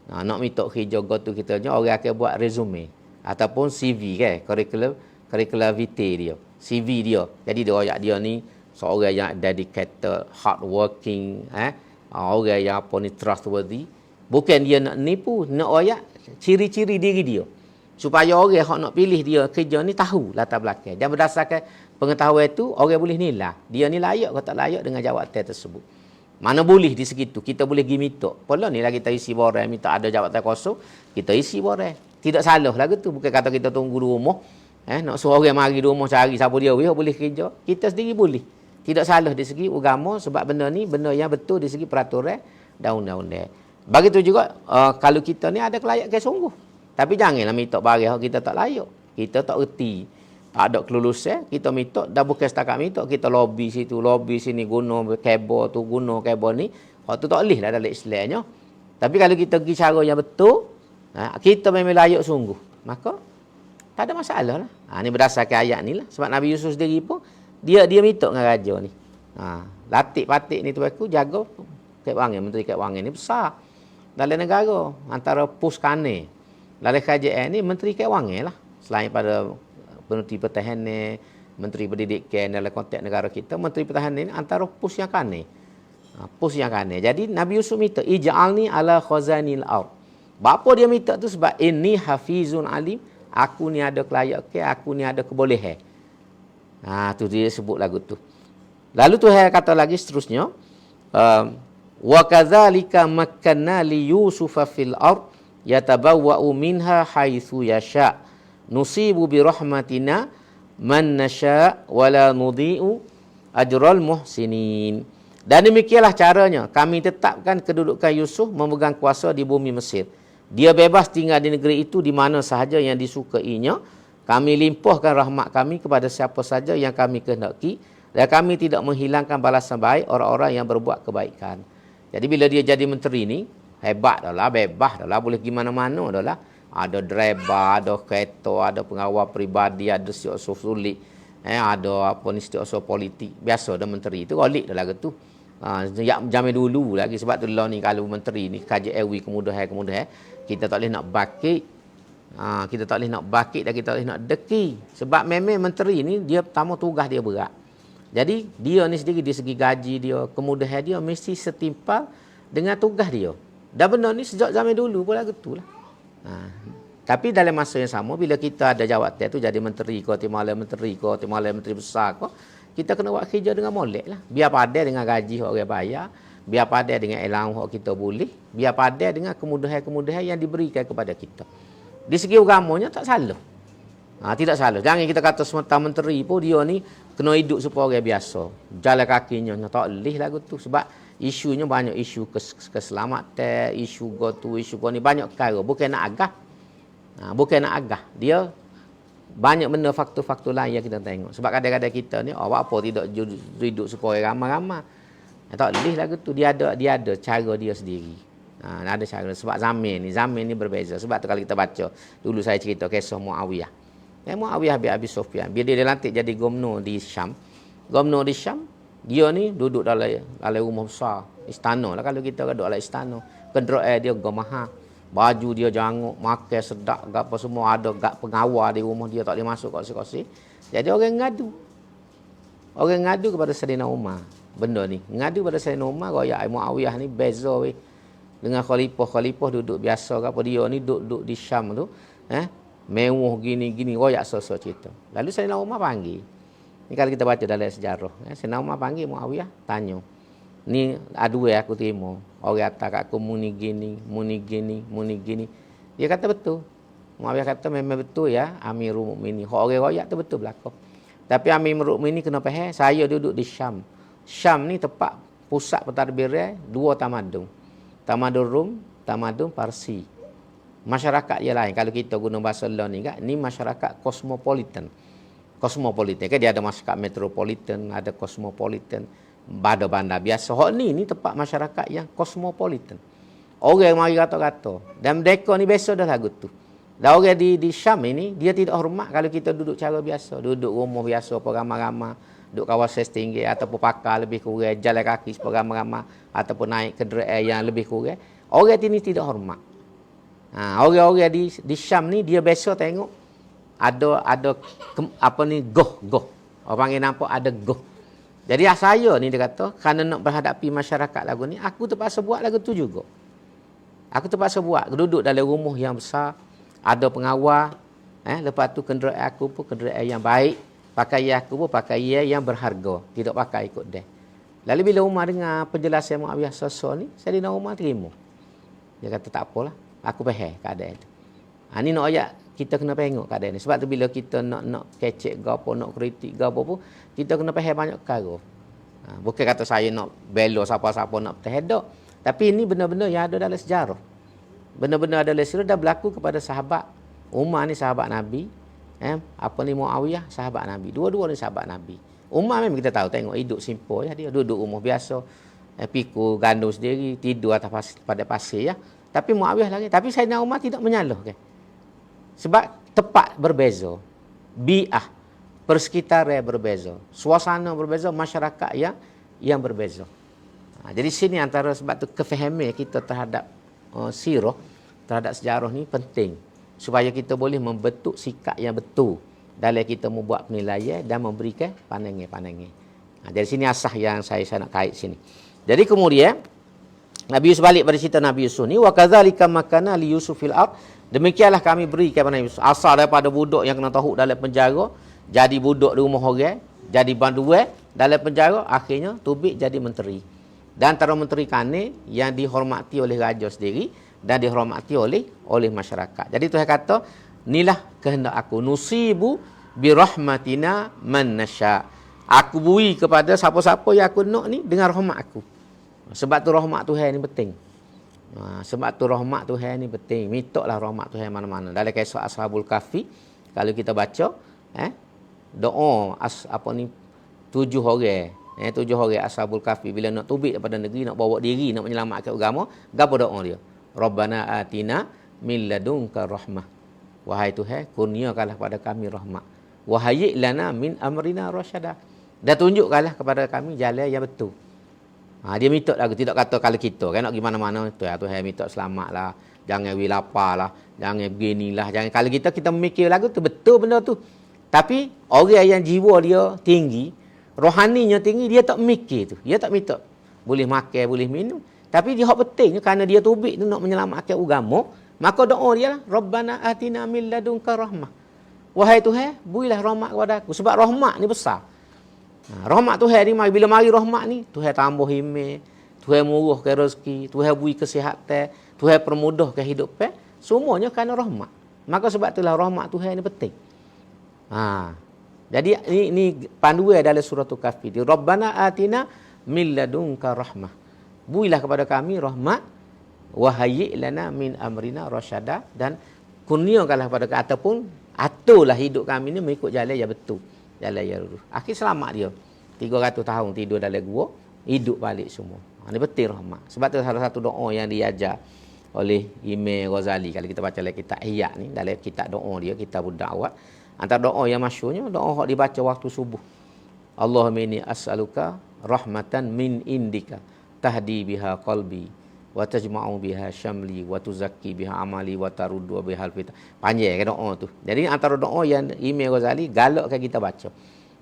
Nak minta kerja gotu kita je, orang akan buat resume ataupun CV kan, curriculum vitae dia, CV dia. Jadi dia royak dia ni seorang yang dedicated, hard working, orang yang apa ni trustworthy. Bukan dia nak nipu, nak royak ciri-ciri diri dia. Supaya orang yang nak pilih dia kerja ni tahu latar belakang. Dan berdasarkan pengetahuan itu, orang boleh nilai dia ni layak atau tak layak dengan jawatan tersebut. Mana boleh di segitu, kita boleh pergi minta. Pola ni lah kita isi borang, minta ada jawatan kosong, kita isi borang. Tidak salah lagu tu, bukan kata kita tunggu di rumah. Nak suruh orang mari di rumah cari siapa dia, boleh kerja. Kita sendiri boleh. Tidak salah di segi agama, sebab benda ni benda yang betul di segi peraturan dan undang-undang. Begitu juga kalau kita ni ada kelayakan sungguh. Tapi janganlah minta barang kita tak layak. Kita tak erti. Tak ada kelulusan, kita minta, dah bukan setakat minta, kita lobby situ, lobby sini, guna kabel tu, guna kabel ni. Hak tu tak boleh lah dalam Islamnya. Tapi kalau kita pergi cara yang betul, kita memang layak sungguh, maka tak ada masalah lah. Ni berdasarkan ayat ni lah. Sebab Nabi Yusuf sendiri pun, dia minta dengan raja ni. Latik-patik ni tu aku jaga kek wangi, menteri kek wangi ni besar dalam negara. Antara Puskane, dalam kerajaan ni menteri kek wangi lah. Selain pada Menteri Pertahanan, Menteri Pendidikan dalam konteks negara kita, Menteri Pertahanan ni antara pos yang kane. Pos yang kane. Jadi Nabi Yusuf minta, ij'alni ala khazanil ard. Bapa dia minta tu sebab inni hafizun alim, aku ni ada kelayakan, aku ni ada kebolehan. Tu dia sebut lagu tu. Lalu Tuhan kata lagi seterusnya, wa kadzalika makkanna li yusufa fil ard yatabawwa'u minha haitsu yasha' nusibu bi rahmatina man nasha' wala nudhi'u ajral muhsinin. Dan demikianlah caranya kami tetapkan kedudukan Yusuf memegang kuasa di bumi Mesir. Dia bebas tinggal di negeri itu di mana sahaja yang disukainya. Kami limpahkan rahmat kami kepada siapa saja yang kami kehendaki, dan kami tidak menghilangkan balasan baik orang-orang yang berbuat kebaikan. Jadi bila dia jadi menteri ni, hebat dah lah, bebas dah lah, boleh pergi mana-mana dah lah. Ada driver, ada kereta, ada pengawal peribadi, ada setiausaha sulit, ada apa ni setiausaha politik. Biasa dah menteri tu, golik dah lah tu. Zaman dulu lagi, sebab tu lah ni kalau menteri ni KJLW kemudahan, kita tak boleh nak bakit. Kita tak boleh nak bakit dan kita tak boleh nak deki. Sebab memang menteri ni dia pertama tugas dia berat. Jadi dia ni sendiri di segi gaji dia, kemudahan dia mesti setimpal dengan tugas dia. Dan benda ni sejak zaman dulu pun lagu tu lah. Tapi dalam masa yang sama, bila kita ada jawatan tu jadi menteri ke, timbalan menteri ke, timbalan menteri besar ke, kita kena buat kerja dengan molek lah. Biar padan dengan gaji orang bayar, biar padan dengan allowance yang kita boleh, biar padan dengan kemudahan-kemudahan yang diberikan kepada kita. Di segi agamanya tak salah. Tidak salah. Jangan kita kata semata menteri pun dia ni kena hidup supaya orang biasa. Jalan kakinya tak boleh lagu tu. Sebab isunya banyak isu keselamatan, isu tu, isu ni. Banyak perkara. Bukan nak agah. Bukan nak agah. Dia banyak benda faktor-faktor lain yang kita tengok. Sebab kadang-kadang kita ni, apa tidak hidup supaya ramai-ramai. Tak boleh lagu tu. Dia ada cara dia sendiri. Ada cara. Sebab zaman ni berbeza. Sebab tu kalau kita baca, dulu saya cerita kisah Muawiyah. Muawiyah bin Abi Sufyan. Bila dia lantik jadi gubernur di Syam. Gubernur di Syam, dia ni duduk dalam rumah besar. Istana lah kalau kita duduk dalam istana. Kenderaan dia gemahal. Baju dia janguk, makan sedap, apa semua ada gak pengawal di rumah dia, tak boleh masuk kursi-kursi. Jadi orang ngadu. Orang ngadu kepada Saidina Umar. Benda ni. Ngadu kepada Saidina Umar, royak Muawiyah ni beza weh. Dengan khalifah duduk biasa ke apa, dia ni duduk di Syam tu. Mewah gini-gini, royak sosok cerita. Lalu Saidina Umar panggil. Ni kalau kita baca dalam sejarah. Saidina Umar panggil Muawiyah, tanya. Ni aduai aku terima. Orang kata kat aku muni gini. Dia kata betul. Muawiyah kata memang betul ya, Amirul Mukminin. Orang royak tu betul berlaku. Tapi Amirul Mukminin kena faham, saya duduk di Syam. Syam ni tempat pusat pentadbiran dua tamadun. Tamadun Rum, tamadun Parsi. Masyarakat yang lain, kalau kita guna bahasa law ni kan, ni masyarakat kosmopolitan. Kosmopolitan kan, dia ada masyarakat metropolitan, ada kosmopolitan, bandar-bandar biasa. Hak ni tempat masyarakat yang kosmopolitan. Orang mari kata-kata. Dan mereka ni biasa dah lagu tu. Dan orang di Syam ini, dia tidak hormat kalau kita duduk cara biasa. Duduk rumah biasa, ramai-ramai. Duduk kawasan setinggi, ataupun pakar lebih kurang. Jalan kaki ramai-ramai. Ataupun naik kenderaan yang lebih kurang. Orang ini tidak hormat. Orang-orang di Syam ni, dia biasa tengok. Ada apa ni, goh. Orang yang nampak ada goh. Jadi saya ni dia kata, kerana nak berhadapi masyarakat lagu ni, aku terpaksa buat lagu tu juga. Aku terpaksa buat. Duduk dalam rumah yang besar. Ada pengawal. Lepas tu kenderaan aku pun kenderaan yang baik. Pakaian aku pun pakaian yang berharga. Tidak pakai ikut dia. Lalu bila Umar dengar penjelasan Muawiyah sosok ni, Saidina Umar terima. Dia kata tak apalah. Aku faham keadaan tu. Ni nak ayat kita kena tengok keadaan ni. Sebab tu bila kita nak kecek ke apa, nak kritik ke apa pun, kita kena faham banyak perkara. Bukan kata saya nak bela siapa-siapa nak terhadap. Tapi ini benda-benda yang ada dalam sejarah. Benda-benda ada dalam sejarah dah berlaku kepada sahabat. Umar ni sahabat Nabi. Muawiyah sahabat Nabi. Dua-dua ni sahabat Nabi. Umar memang kita tahu, tengok hidup simple ya. Dia duduk rumah biasa. Pikul gandum sendiri, tidur atas pada pasir ya. Tapi Muawiyah lagi. Tapi Saidina Umar tidak menyalahkan. Sebab tempat berbeza. Bi'ah. Persekitaran berbeza. Suasana berbeza. Masyarakat yang berbeza. Jadi sini antara sebab tu kefahaman kita terhadap sirah, terhadap sejarah ni penting. Supaya kita boleh membentuk sikap yang betul. Dalam kita membuat penilaian dan memberikan pandangan-pandangan. Dari sini asas yang saya nak kait sini. Jadi kemudian, Nabi Yusuf balik pada cerita Nabi Yusuf ni, wa kadzalika makana li Yusuf fil ard. Demikianlah kami beri kepada Nabi Yusuf. Asal daripada budak yang kena tahu dalam penjara, jadi budak di rumah orang, jadi banduan dalam penjara, akhirnya tubik jadi menteri. Dan antara menteri kane yang dihormati oleh raja sendiri dan dihormati oleh masyarakat. Jadi Tuhan kata, inilah kehendak aku, nusibu bi rahmatina man nasya. Aku beri kepada siapa-siapa yang aku nak ni dengan rahmat aku. Sebab tu rahmat Tuhan ni penting. Sebab tu rahmat Tuhan ni penting. Mintaklah rahmat Tuhan mana-mana. Dalam kisah Ashabul Kahfi, kalau kita baca, doa 7 orang. 7 orang Ashabul Kahfi bila nak tubik daripada negeri, nak bawa diri, nak menyelamatkan agama, gapo doa dia? Rabbana atina min ladunka rahmah. Wahai Tuhan, kurniakanlah pada kami rahmat. Wahai lana min amrina rasyada. Dan tunjukkanlah kepada kami jalan yang betul. Dia minta lagu, tidak kata kalau kita kan nak pergi mana-mana, Tuhan minta selamatlah, jangan lapar lah, jangan beginilah, jangan. Kalau kita memikir lagu tu betul benda tu. Tapi orang yang jiwa dia tinggi, rohaninya tinggi, dia tak mikir tu. Dia tak minta boleh makan, boleh minum. Tapi dia hak penting kerana dia tubik tu nak menyelamatkan agama, maka doa dia lah, Rabbana atina min ladunka rahmah. Wahai Tuhan, berilah rahmat kepada aku. Sebab rahmat ni besar. Rahmat Tuhan ni bila mari rahmat ni, Tuhan tambah himmah, Tuhan murahkan rezeki, Tuhan beri kesihatan, Tuhan permudahkan hidup semuanya kerana rahmat. Maka sebab itulah rahmat Tuhan ni penting. Jadi ini panduan dalam surah Al-Kahfi. Rabbana atina min ladunka rahmah. Berilah kepada kami rahmat, wa hayyi' lana min amrina rasyada, dan kurniakanlah kepada kami ataupun aturlah hidup kami ni mengikut jalan yang betul, jalan yang lurus. Akhir selamat dia. 300 tahun tidur dalam gua, hidup balik semua. Ini betul rahmat. Sebab tu salah satu doa yang diajar oleh Imam Ghazali. Kalau kita baca dalam kitab Ihya ni, dalam kitab doa dia, kitab Da'wat, antara doa yang masyhurnya doa yang dibaca waktu subuh. Allahumma inni as'aluka rahmatan min indika tahdi biha qalbi wa tajma'u biha syamli wa tuzakki biha amali wa taruddu biha al-fitah. Panjang kan doa tu. Jadi antara doa yang Imam Ghazali galakkan kita baca.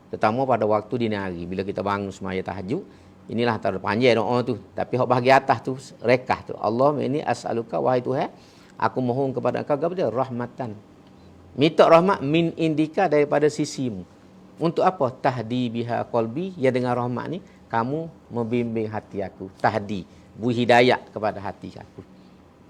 Terutama pada waktu dini hari bila kita bangun semaya tahajud. Inilah antara panjang doa tu. Tapi hak bahagian atas tu rekah tu. Allahumma inni as'aluka, wahai Tuhan, aku mohon kepada Engkau kepada rahmatan. Minta rahmat min indika, daripada sisimu. Untuk apa? Tahdi biha qalbi, ya dengan rahmat ni kamu membimbing hati aku. Tahdi, beri hidayat kepada hati aku.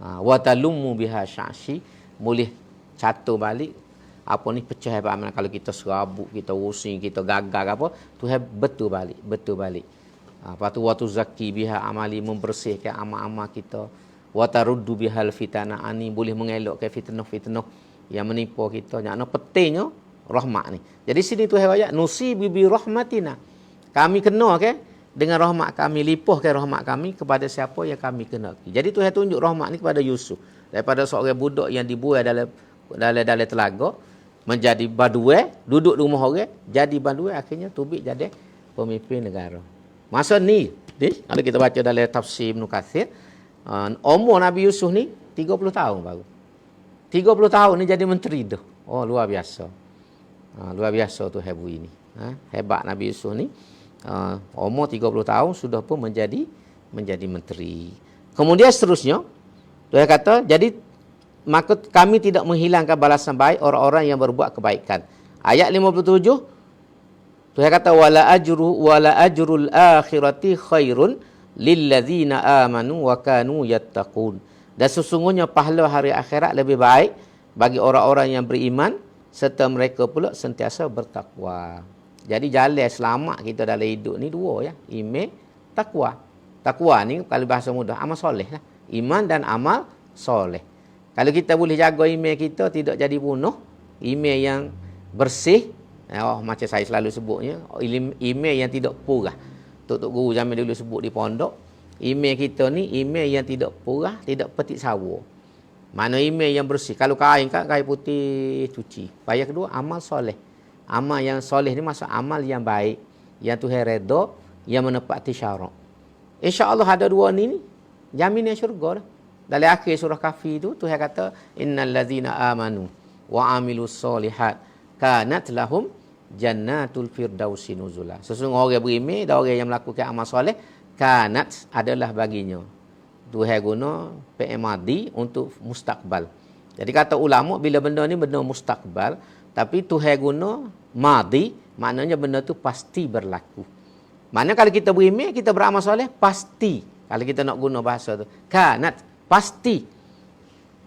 Wa talummu biha sya'si, boleh catur balik apa ni pecah apa kalau kita serabut, kita rusing, kita gagal apa, Tuhan betul balik. Lepas tu waktu zaki biha amali, membersihkan amal-amal kita. Wa taruddu bihal fitana ani, boleh mengelakkan fitnah-fitnah yang menimpa kita. Yang pentingnya rahmat ni. Jadi sini Tuhan ayat nusibi bi rahmatina. Kami kena dengan rahmat kami, limpahkan rahmat kami kepada siapa yang kami kena. Jadi Tuhan tunjuk rahmat ni kepada Yusuf. Daripada seorang budak yang dibuai dalam telaga menjadi baduai, duduk di rumah orang, jadi baduai, akhirnya tubik jadi pemimpin negara. Masa ni, kalau kita baca dalam tafsir Ibn Katsir, umur Nabi Yusuf ni 30 tahun baru. 30 tahun ni jadi menteri dah. Oh, luar biasa. Luar biasa tu hebu ini. Hebat Nabi Yusuf ni. Umur 30 tahun sudah pun menjadi menteri. Kemudian seterusnya, Tuhan kata, jadi maka kami tidak menghilangkan balasan baik orang-orang yang berbuat kebaikan. Ayat 57, Tuhan kata wala ajrul akhirati khairun lilladzina amanu wa kanu yattaqun. Dan sesungguhnya pahala hari akhirat lebih baik bagi orang-orang yang beriman serta mereka pula sentiasa bertakwa. Jadi jalan selamat kita dalam hidup ni dua ya, iman, takwa. Takwa ni kalau bahasa mudah amal soleh lah. Iman dan amal soleh. Kalau kita boleh jaga iman kita tidak jadi bunuh, iman yang bersih, macam saya selalu sebutnya, iman yang tidak purah. Tok guru zaman dulu sebut di pondok, iman kita ni iman yang tidak purah, tidak petik sawa. Mana iman yang bersih. Kalau kain putih cuci. Yang kedua amal soleh. Amal yang soleh ni maksud amal yang baik, yang Tuhan redha, yang menepati syarak. Insya-Allah ada dua ni jaminan syurga dah. Dalam akhir surah Kahfi tu Tuhan kata innal ladzina amanu wa amilus solihat kanat lahum jannatul firdausi nuzula. Sesungguhnya orang beriman dan orang yang melakukan amal soleh, kanat adalah baginya. Tuhan guna fi'il madi untuk mustakbal. Jadi kata ulama bila benda ni benda mustakbal, tapi Tuhan guna madi, maknanya benda tu pasti berlaku. Maknanya kalau kita beriman, kita beramal soleh, pasti. Kalau kita nak guna bahasa tu, kanat, pasti.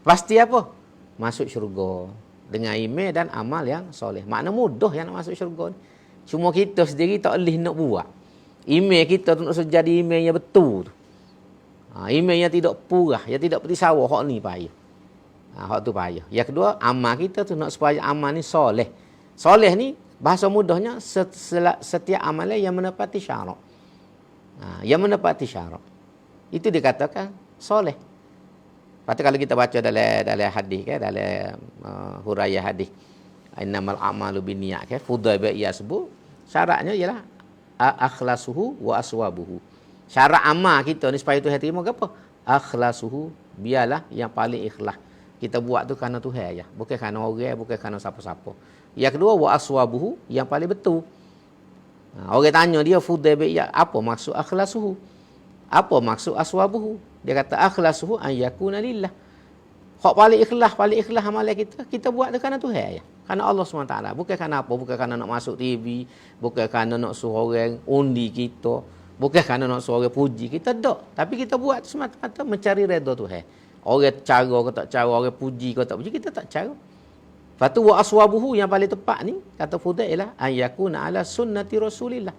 Pasti apa? Masuk syurga. Dengan iman dan amal yang soleh. Makna mudah yang nak masuk syurga ni. Cuma kita sendiri tak boleh nak buat. Iman kita tu nak jadi iman yang betul tu. Iman yang tidak purah, yang tidak peti sawah, hak ni payah. Hak tu payah. Yang kedua, amal kita tu nak supaya amal ni soleh. Soleh ni bahasa mudahnya setiap amalan yang menepati syarak. Yang menepati syarak. Itu dikatakan soleh. Lepas kalau kita baca dalam hadis dalam huraiah hadis innamal a'malu binniyat Fudail bin Iyad sebut syaratnya ialah akhlasuhu wa aswabuhu. Syarat amal kita ni supaya Tuhan terima ke apa? Akhlasuhu, biarlah yang paling ikhlas. Kita buat tu kerana Tuhan aja, bukan kerana orang, bukan kerana siapa-siapa. Yang kedua wa aswabuhu, yang paling betul. Orang tanya dia Fudail bin Iyad, apa maksud akhlasuhu? Apa maksud aswabuhu? Dia kata akhlasuhu an yakuna lillah. Hak paling ikhlas amalan kita buat kerana Tuhan ya. Kerana Allah SWT. Bukan kerana apa? Bukan kerana nak masuk TV, bukan kerana nak suruh orang undi kita, bukan kerana nak suruh orang puji kita, tak. Tapi kita buat semata-mata mencari redha Tuhan. Orang cara ke tak cara, orang puji ke tak puji, kita tak cara. Lepas tu wa aswabuhu yang paling tepat ni, kata Fudail ialah ayyakuna ala sunnati Rasulillah.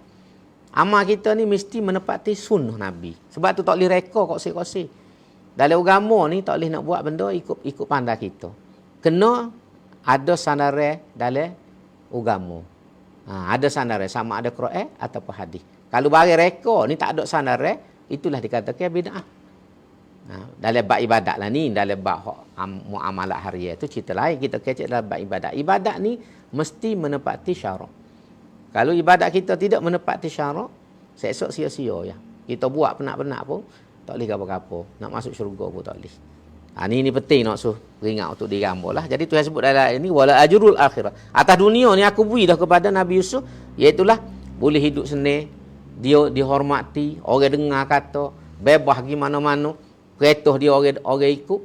Amal kita ni mesti menepati sunnah Nabi. Sebab tu tak boleh reka kosek-kosek. Dalam agama ni tak boleh nak buat benda ikut pandai kita. Kena ada sandaran dalam agama. Ada sandaran sama ada Quran ataupun hadis. Kalau bagi reka ni tak ada sandaran, itulah dikatakan bid'ah. Dalam bab ibadat lah ni, dalam bab muamalah harian tu cerita lain. Kita kecek dalam bab ibadat. Ibadat ni mesti menepati syarak. Kalau ibadat kita tidak menepati syarak, esok sia-sia ya. Kita buat penak-penak pun tak boleh apa-apa. Nak masuk syurga pun tak boleh. Ini penting nak ingat untuk digambar lah. Jadi Tuhan sebut dalam ini wala ajrul akhirah. Atas dunia ni aku beri dah kepada Nabi Yusuf, iaitulah boleh hidup senang, dia dihormati, orang dengar kata, bebas pergi mana-mana, kereta dia orang ikut.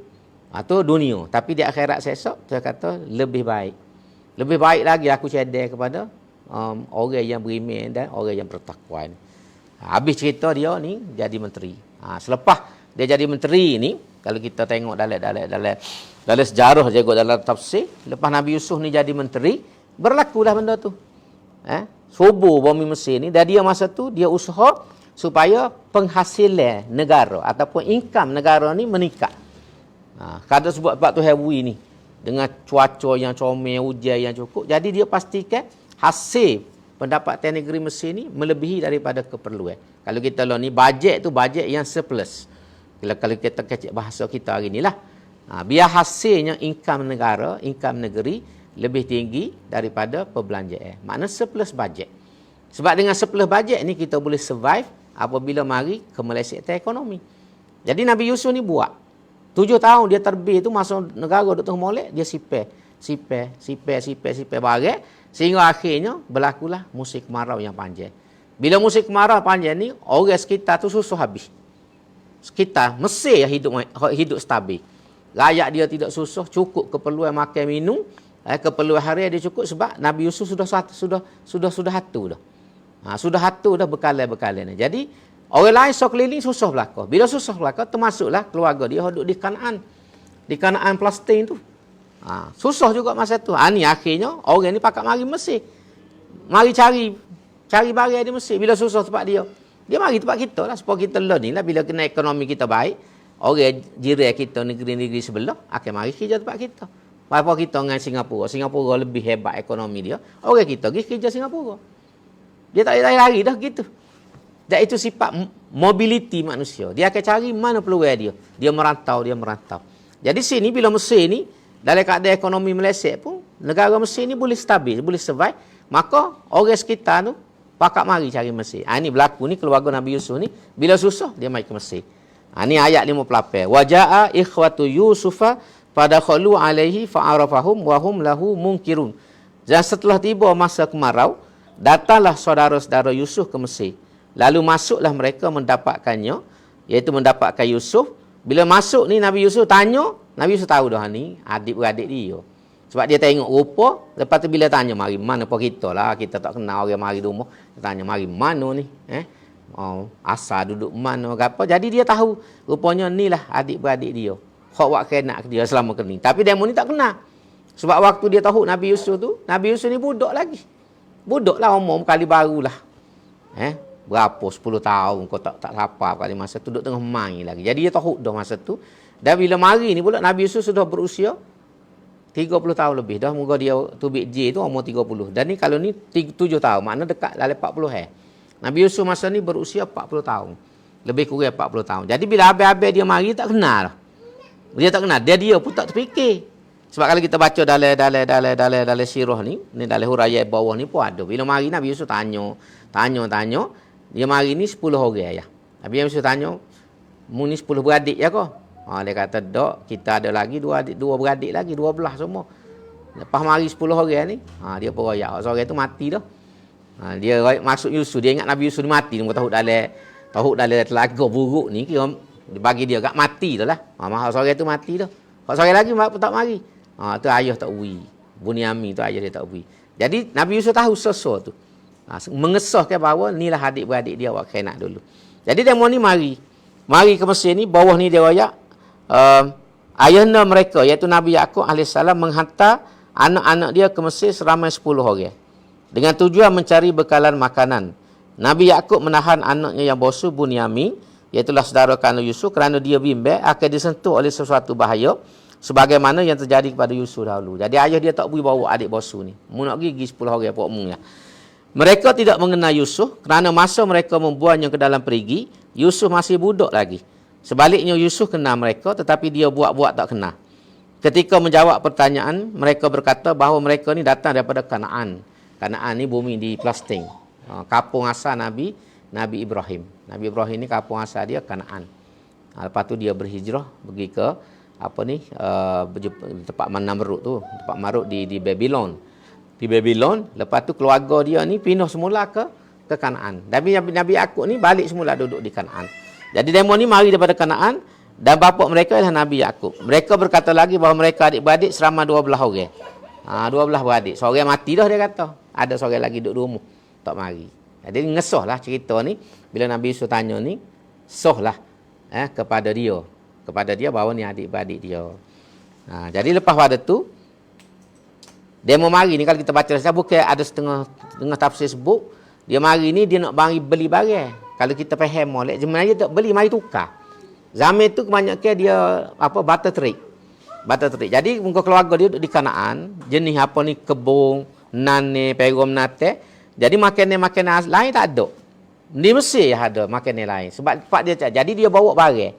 Itu dunia. Tapi di akhirat esok Tuhan kata lebih baik. Lebih baik lagi aku cedek kepada orang yang beriman dan orang yang bertakwa ni. Habis cerita dia ni jadi menteri. Selepas dia jadi menteri ni, kalau kita tengok dalam sejarah juga dalam tafsir, lepas Nabi Yusuf ni jadi menteri, berlakulah benda tu. Subur bumi Mesir ni, dan dia masa tu dia usaha supaya penghasilan negara ataupun income negara ni meningkat. Kada sebab tu hewi ni dengan cuaca yang comel, hujan yang cukup, jadi dia pastikan hasil pendapatan negeri Mesir ni melebihi daripada keperluan. Kalau kita ni bajet tu bajet yang surplus. Kalau kita kecek bahasa kita hari ni lah. Biar hasilnya income negara, income negeri lebih tinggi daripada perbelanjaan. Maknanya surplus bajet. Sebab dengan surplus bajet ni kita boleh survive apabila mari kemelesetan ekonomi. Jadi Nabi Yusuf ni buat. 7 tahun dia terbih tu masa negara duk tengah molek, dia sipar barang. Sehingga akhirnya berlakulah musim kemarau yang panjang. Bila musim kemarau panjang ni, orang sekitar tu susah habis. Sekitar Mesir hidup stabil. Rakyat dia tidak susah, cukup keperluan makan minum, keperluan harian dia cukup sebab Nabi Yusuf sudah hatu dah. Sudah hatu dah bekalan-bekalan ni. Jadi orang lain sekeliling susah belaka. Bila susah belaka, termasuklah keluarga dia hidup di Kanaan. Di Kanaan Palestin tu. Susah juga masa tu. Ni akhirnya orang ni pakat mari Mesir. Mari cari barang di Mesir. Bila susah tempat dia mari tempat kita lah. Supaya kita ni lah. Bila kena ekonomi kita baik, orang jiran kita negeri-negeri sebelah akan mari kerja tempat kita. Apa kita dengan Singapura lebih hebat ekonomi dia. Orang kita pergi kerja Singapura. Dia tak lari dah gitu. Dan itu sifat mobility manusia. Dia akan cari mana peluang dia. Dia merantau. Jadi sini bila Mesir ni dalam keadaan ekonomi meleset pun, negara Mesir ni boleh stabil, boleh survive. Maka orang sekitar tu pakat mari cari Mesir. Ini berlaku ni keluarga Nabi Yusuf ni, bila susah dia mari ke Mesir. Ini ayat 58. Wa jaa ikhwatu Yusufa fadakhalu alaihi fa'arafahum wa hum lahu munkirun. Dan setelah tiba masa kemarau, datanglah saudara-saudara Yusuf ke Mesir. Lalu masuklah mereka mendapatkannya, iaitu mendapatkan Yusuf. Bila masuk ni Nabi Yusuf tanya, Nabi Yusuf tahu dah ni adik-beradik dia. Sebab dia tengok rupa, lepas tu bila tanya mari mana apa kita lah, kita tak kenal orang mari rumah, dia tanya mari mana ni? Asal duduk mana ke apa. Jadi dia tahu rupanya ni lah adik-beradik dia. Hak wak kenak dia selama ni. Tapi demo ni tak kenal. Sebab waktu dia tahu Nabi Yusuf tu, Nabi Yusuf ni budak lagi. Budak lah umur kali barulah. Berapa 10 tahun kau tak lapar kali masa tu duduk tengah main lagi. Jadi dia tahu dah masa tu. Dan bila mari ni pula Nabi Yusuf sudah berusia 30 tahun lebih dah. Moga dia tubik J tu umur 30. Dan ni kalau ni 7 tahun, makna dekat dalam 40 Nabi Yusuf masa ni berusia 40 tahun. Lebih kurang 40 tahun. Jadi bila habis-habis dia mari tak kenal. Dia tak kenal. Dia pun tak terfikir. Sebab kalau kita baca dalam sirah ni dalam huraian bawah ni pun ada. Bila mari Nabi Yusuf tanya. Dia mari ni 10 orang ya. Nabi Yusuf tanya, mu ni 10 beradik ya kau? Dia kata, "Dok, kita ada lagi 2 beradik lagi, 12 semua." Lepas mari 10 orang ni, dia pun royak. Seorang tu mati dah. Dia masuk Yusuf, dia ingat Nabi Yusuf ni mati. Dia tahu dalam telaga buruk ni, kira bagi dia kat mati dah lah. Seorang tu mati dah. Hak seorang lagi tak mari. Tu ayah tak beri. Bunyamin tu ayah dia tak beri. Jadi Nabi Yusuf tahu sesuatu tu. Mengesahkan bahawa inilah adik-beradik dia awak kena dulu. Jadi demo ni mari ke Mesir ni, bawah ni dia royak ayahnya mereka iaitu Nabi Yaqub AS menghantar anak-anak dia ke Mesir seramai 10 orang dengan tujuan mencari bekalan makanan. Nabi Yaqub menahan anaknya yang bossu Bunyamin, iaitulah saudara kandung Yusuf, kerana dia bimbang akan disentuh oleh sesuatu bahaya sebagaimana yang terjadi kepada Yusuf dahulu. Jadi ayah dia tak boleh bawa adik bossu ni. Mu nak pergi 10 orang pok mu ya. Mereka tidak mengenal Yusuf kerana masa mereka membuangnya ke dalam perigi, Yusuf masih budak lagi. Sebaliknya Yusuf kenal mereka tetapi dia buat-buat tak kenal. Ketika menjawab pertanyaan, mereka berkata bahawa mereka ni datang daripada Kanaan. Kanaan ni bumi di Palestin. Kampung asal Nabi Ibrahim. Nabi Ibrahim ni kampung asal dia Kanaan. Lepas tu dia berhijrah pergi ke tempat Namrud tu, tempat Marut di Babylon. Di Babylon, lepas tu keluarga dia ni pindah semula ke Kanaan. Nabi Yaqub ni balik semula duduk di Kanaan. Jadi demo ni mari daripada Kanaan dan bapa mereka ialah Nabi Yaqub. Mereka berkata lagi bahawa mereka adik-beradik selama 12 orang. 12 beradik. Seorang mati dah dia kata. Ada seorang lagi duduk rumah. Tak mari. Jadi ngesahlah cerita ni bila Nabi Yusuf tanya ni, sahlah kepada dia bahawa ni adik-beradik dia. Jadi lepas pada tu dia mau mari ni, kalau kita baca saya bukan ada setengah tafsir sebut dia mari ni dia nak beli barang. Kalau kita faham molek sebenarnya tak beli, mari tukar. Zaman tu kebanyakan dia barter trade. Jadi muka keluarga dia duduk di Kanaan, jenis apa ni kebun, nane, perom nate. Jadi makanan lain tak ada. Di Mesir ada makanan lain. Sebab dia jadi dia bawa barang.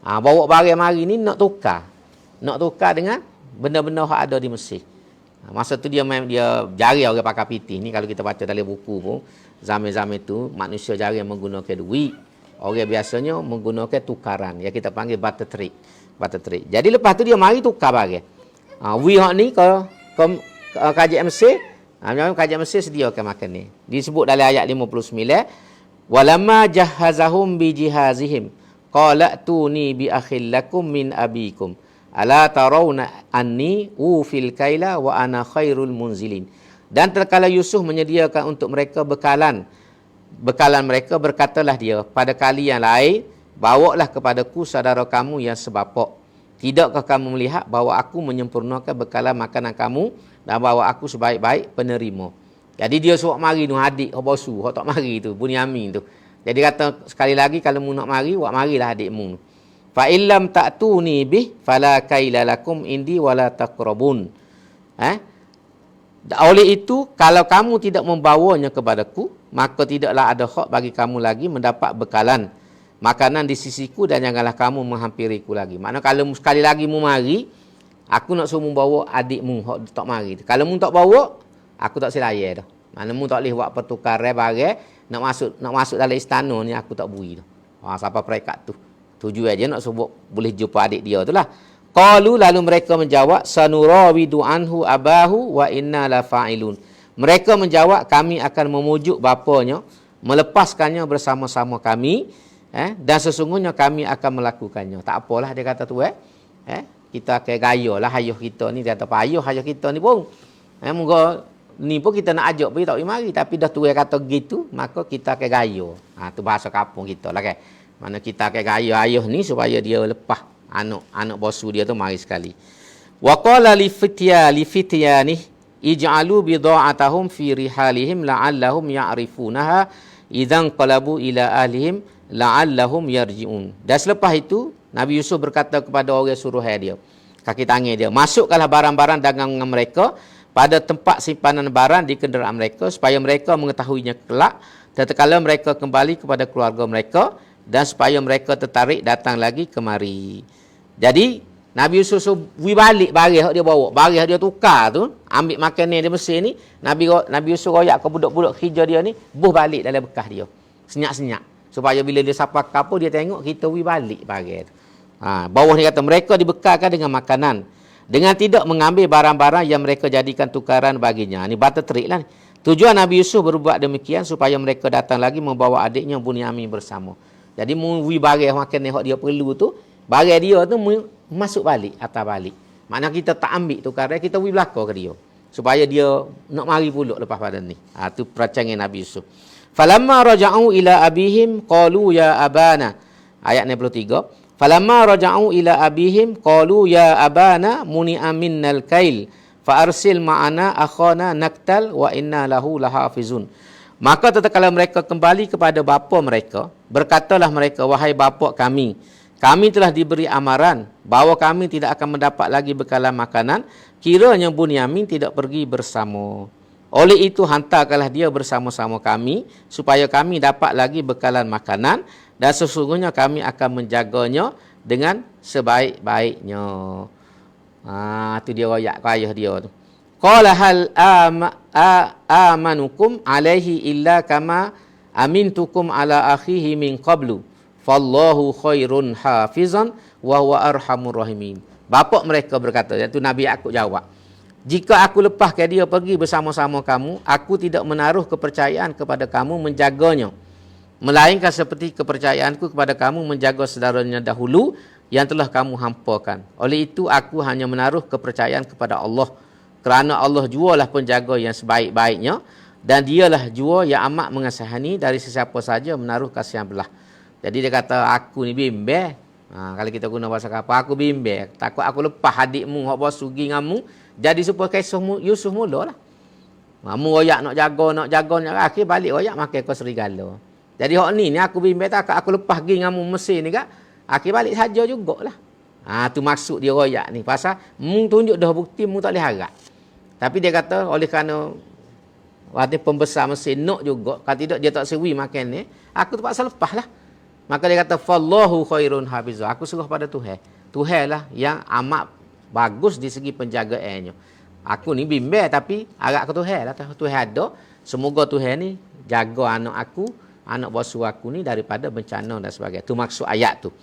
Bawa barang mari ni nak tukar dengan benda-benda yang ada di Mesir. Masa tu dia jari orang pakai piti ni, kalau kita baca dalam buku pun zaman-zaman tu manusia jari menggunakan duit. Orang biasanya menggunakan tukaran yang kita panggil barter trade. Jadi lepas tu dia mari tukar barang. Hak ni ke kerajaan Mesir, kerajaan Mesir sediakan makan ni. Disebut dalam ayat 59, walamma jahazahum bi jihazihim qala tuni bi akhil lakum min abikum. Ala tarawna anni ufil kaila wa ana khairul munzilin. Dan terkala Yusuf menyediakan untuk mereka bekalan mereka, berkatalah dia, pada kali yang lain bawalah kepadaku saudara kamu yang sebapak. Tidakkah kamu melihat bahawa aku menyempurnakan bekalan makanan kamu dan bahawa aku sebaik-baik penerima. Jadi dia suruh mari tu adik bosu, hok tak mari tu Bunyamin tu. Jadi kata sekali lagi, kalau mu nak mari, wak marilah adikmu. Fa illam ta'tuni bih fala kaila lakum indi wala taqrabun. Oleh itu, kalau kamu tidak membawanya kepadaku, maka tidaklah ada hak bagi kamu lagi mendapat bekalan makanan di sisiku dan janganlah kamu menghampiriku lagi. Maknanya kalau sekali lagi mu mari, aku nak suruh mu bawa adikmu hak tak mari. Kalau mu tak bawa, aku tak selayar dah. Maknanya mu tak boleh buat pertukaran barang, nak masuk dalam istana ni aku tak beri dah. Siapa perekat tu. Tujuan dia nak sebut boleh jumpa adik dia tu lah. Qalu, lalu mereka menjawab, sanurawidu anhu abahu wa inna la fa'ilun. Mereka menjawab, kami akan memujuk bapanya, melepaskannya bersama-sama kami, dan sesungguhnya kami akan melakukannya. Tak apalah dia kata tu kita akan gaya lah ayah kita ni. Dia kata apa ayah kita ni pun moga ni pun kita nak ajak pergi tak pergi mari, tapi dah tuai kata gitu, maka kita akan gaya. Tu bahasa kampung kita lah kan. Mana kita akan gaya ayah ni supaya dia lepas anak bosu dia tu mari sekali. Wa qala li fityani ij'alu bidha'atahum fi rihalihim la'allahum ya'rifunaha idzan qalabu ila ahlihim la'allahum yarji'un. Dan selepas itu Nabi Yusuf berkata kepada orang suruhan dia, kaki tangan dia, masukkanlah barang-barang dagangan mereka pada tempat simpanan barang di kenderaan mereka supaya mereka mengetahuinya kelak tatkala mereka kembali kepada keluarga mereka, dan supaya mereka tertarik datang lagi kemari. Jadi Nabi Yusuf beri balik barang dia bawa, barang dia tukar tu, ambil makanan dia Mesir ni, Nabi Yusuf royak ke budak-budak kerja dia ni, buh balik dalam bekas dia. Senyap-senyap. Supaya bila dia sapa kapur, dia tengok kita beri balik barang tu. Bawah ni kata mereka dibekalkan dengan makanan, dengan tidak mengambil barang-barang yang mereka jadikan tukaran baginya. Ni barter trade lah ni. Tujuan Nabi Yusuf berbuat demikian supaya mereka datang lagi membawa adiknya Bunyamin bersama. Jadi mu beri barang makan yang dia perlu tu, barang dia tu masuk balik, atas balik. Makna kita tak ambil tukar dia, kita pergi belakang ke dia. Supaya dia nak mari pulak lepas pada ni. Tu perancangan Nabi Yusuf. Falamma raja'u ila abihim qalu ya abana. Ayat 63. Falamma raja'u ila abihim qalu ya abana muni'a minnal kail fa arsil ma'ana akhana naktal wa inna lahu lahafizun. Maka tatkala mereka kembali kepada bapa mereka, berkatalah mereka, wahai bapa kami telah diberi amaran bahawa kami tidak akan mendapat lagi bekalan makanan kiranya Bunyamin tidak pergi bersama. Oleh itu hantarkanlah dia bersama-sama kami supaya kami dapat lagi bekalan makanan dan sesungguhnya kami akan menjaganya dengan sebaik-baiknya. Tu dia royak ke ayah dia tu. Qala hal amanukum alaihi illa kama amintukum ala akhihi min qablu. Fallahu khairun hafizan wa huwa arhamur rahimin. Bapa mereka berkata, iaitu Nabi Yakub jawab, jika aku lepaskan dia pergi bersama-sama kamu, aku tidak menaruh kepercayaan kepada kamu menjaganya, melainkan seperti kepercayaanku kepada kamu menjaga saudaranya dahulu yang telah kamu hampakan. Oleh itu aku hanya menaruh kepercayaan kepada Allah, kerana Allah jualah penjaga yang sebaik-baiknya dan dialah jua yang amat mengasihani dari sesiapa saja menaruh kasihan belah. Jadi dia kata, aku ni bimbang. Kalau kita guna bahasa kapal, aku bimbang. Takut aku lepas adikmu, hak bos sugi ngamu, jadi supaya kisah Yusuf mula lah. Mu royak nak jaga, akhir balik royak makan kau serigala. Jadi hak ni aku bimbang tak, aku lepas pergi ngamu Mesir ni kak, akhir balik saja jugalah. Tu maksud dia royak ni. Pasal mu tunjuk dah bukti mu tak boleh harap. Tapi dia kata, oleh kerana waktu pembesar Mesir nak juga, kalau tidak dia tak sewi makan ni, aku terpaksa lepas lah. Maka dia kata, Fallahu khairun hafizah. Aku suruh pada Tuhan. Tuhan lah yang amat bagus di segi penjagaannya. Aku ni bimbang tapi harap ke Tuhan lah. Tuhan ada. Semoga Tuhan ni jaga anak aku, anak bosu aku ni daripada bencana dan sebagainya. Itu maksud ayat tu.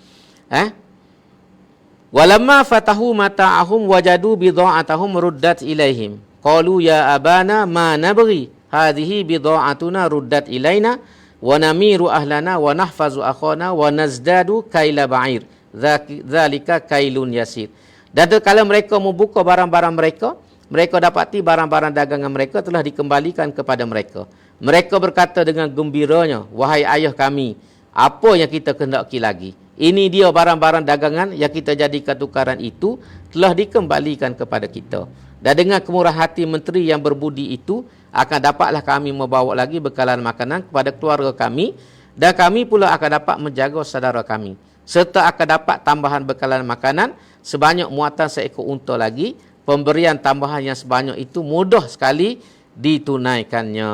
Walamma fatahu mata'ahum wajadu bidha'atahum ruddat ilaihim. Qalu ya abana ma nabghi. Hadhihi bidha'atuna ruddat ilaina. Wa namiru ahlana wa nahfazu akhana wa nazdadu kaila ba'ir. Dzalika kailun yasir. Dan kalau mereka membuka barang-barang mereka, mereka dapati barang-barang dagangan mereka telah dikembalikan kepada mereka. Mereka berkata dengan gembiranya, wahai ayah kami, apa yang kita kehendaki lagi? Ini dia barang-barang dagangan yang kita jadikan tukaran itu telah dikembalikan kepada kita. Dan dengan kemurah hati menteri yang berbudi itu, akan dapatlah kami membawa lagi bekalan makanan kepada keluarga kami, dan kami pula akan dapat menjaga saudara kami. Serta akan dapat tambahan bekalan makanan sebanyak muatan seekor unta lagi. Pemberian tambahan yang sebanyak itu mudah sekali ditunaikannya.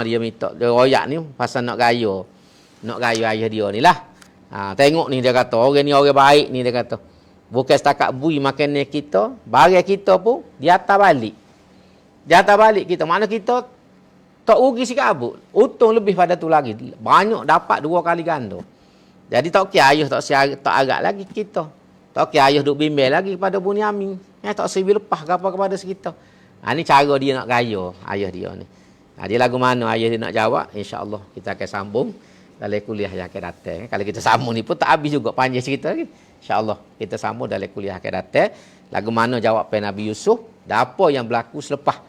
Dia minta, dia royak ni pasal nak gaya. Nak gaya ayah dia ni lah. Tengok ni dia kata, orang ni orang baik ni dia kata. Bukan setakat bui makan ni kita, barang kita pun dia atas balik. Dia atas balik kita. Mana kita tak rugi sikit abut. Untung lebih pada tu lagi. Banyak dapat 2 kali ganda. Jadi tak kira ayah tak agak lagi kita. Tak kira ayah duk bimbel lagi kepada Bunyamin. Tak sebi lepas ke apa kepada sekitar. Ni cara dia nak gaya ayah dia ni. Dia lagu mana ayah dia nak jawab, insya-Allah kita akan sambung dalam kuliah yang akan datang. Kalau kita sambung ni pun tak habis juga panjang cerita lagi. InsyaAllah kita sambung dalam kuliah akan datang. Lagu mana jawapan Nabi Yusuf dan apa yang berlaku selepas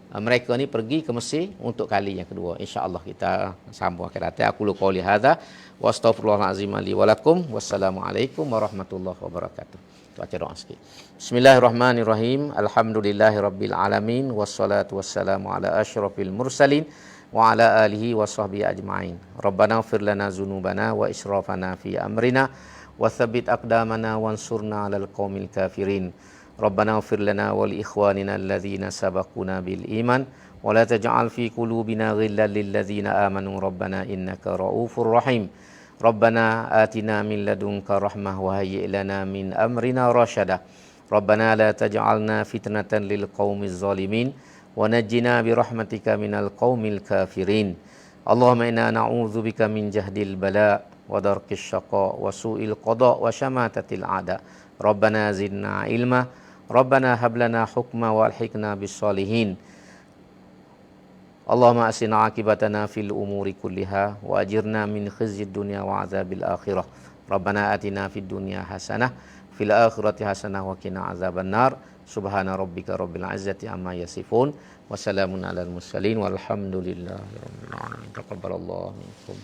mereka ni pergi ke Mesir untuk kali yang kedua. InsyaAllah kita sambung akan datang. Aku lu qauli hadza wa astaghfirullahalazim li wa lakum. Wassalamualaikum warahmatullahi wabarakatuh. Baca doa sikit. Bismillahirrahmanirrahim. Alhamdulillahirabbil alamin wassalatu wassalamu ala asyrafil mursalin wa ala alihi wa sahbihi ajma'in. Rabbana ighfir lana dzunubana wa israfana fi amrina wa tsabbit aqdamana wansurna 'alal qaumil kafirin. Rabbana ighfir lana wa li ikhwanina alladzina sabaquna bil iman wa la taj'al fi qulubina ghillan lil ladzina amanu rabbana innaka raufur rahim. Rabbana atina min ladunka rahmah wa hayyi' lana min amrina rasyada. Rabbana la taj'alna fitnatan lil qaumiz zalimin wa najjina bi rahmatika minal qaumil kafirin. Allahumma inna na'udzubika min jahdil bala wa darkis syaqa wa su'il qada wa syamatatil a'da. Rabbana zidna ilma. Rabbana hab lana hukma wa alhiqna bis salihin. Allahumma asina akibatana fil umuri kulliha wa ajirna min khizyid dunya wa azabil akhirah. Rabbana atina fid dunya hasanah fil akhirati hasanah wa qina azabannar. Subhana rabbika rabbil izzati amma yasifun wa salamun alal mursalin walhamdulillahi rabbil alamin. Taqabbalallahu minkum.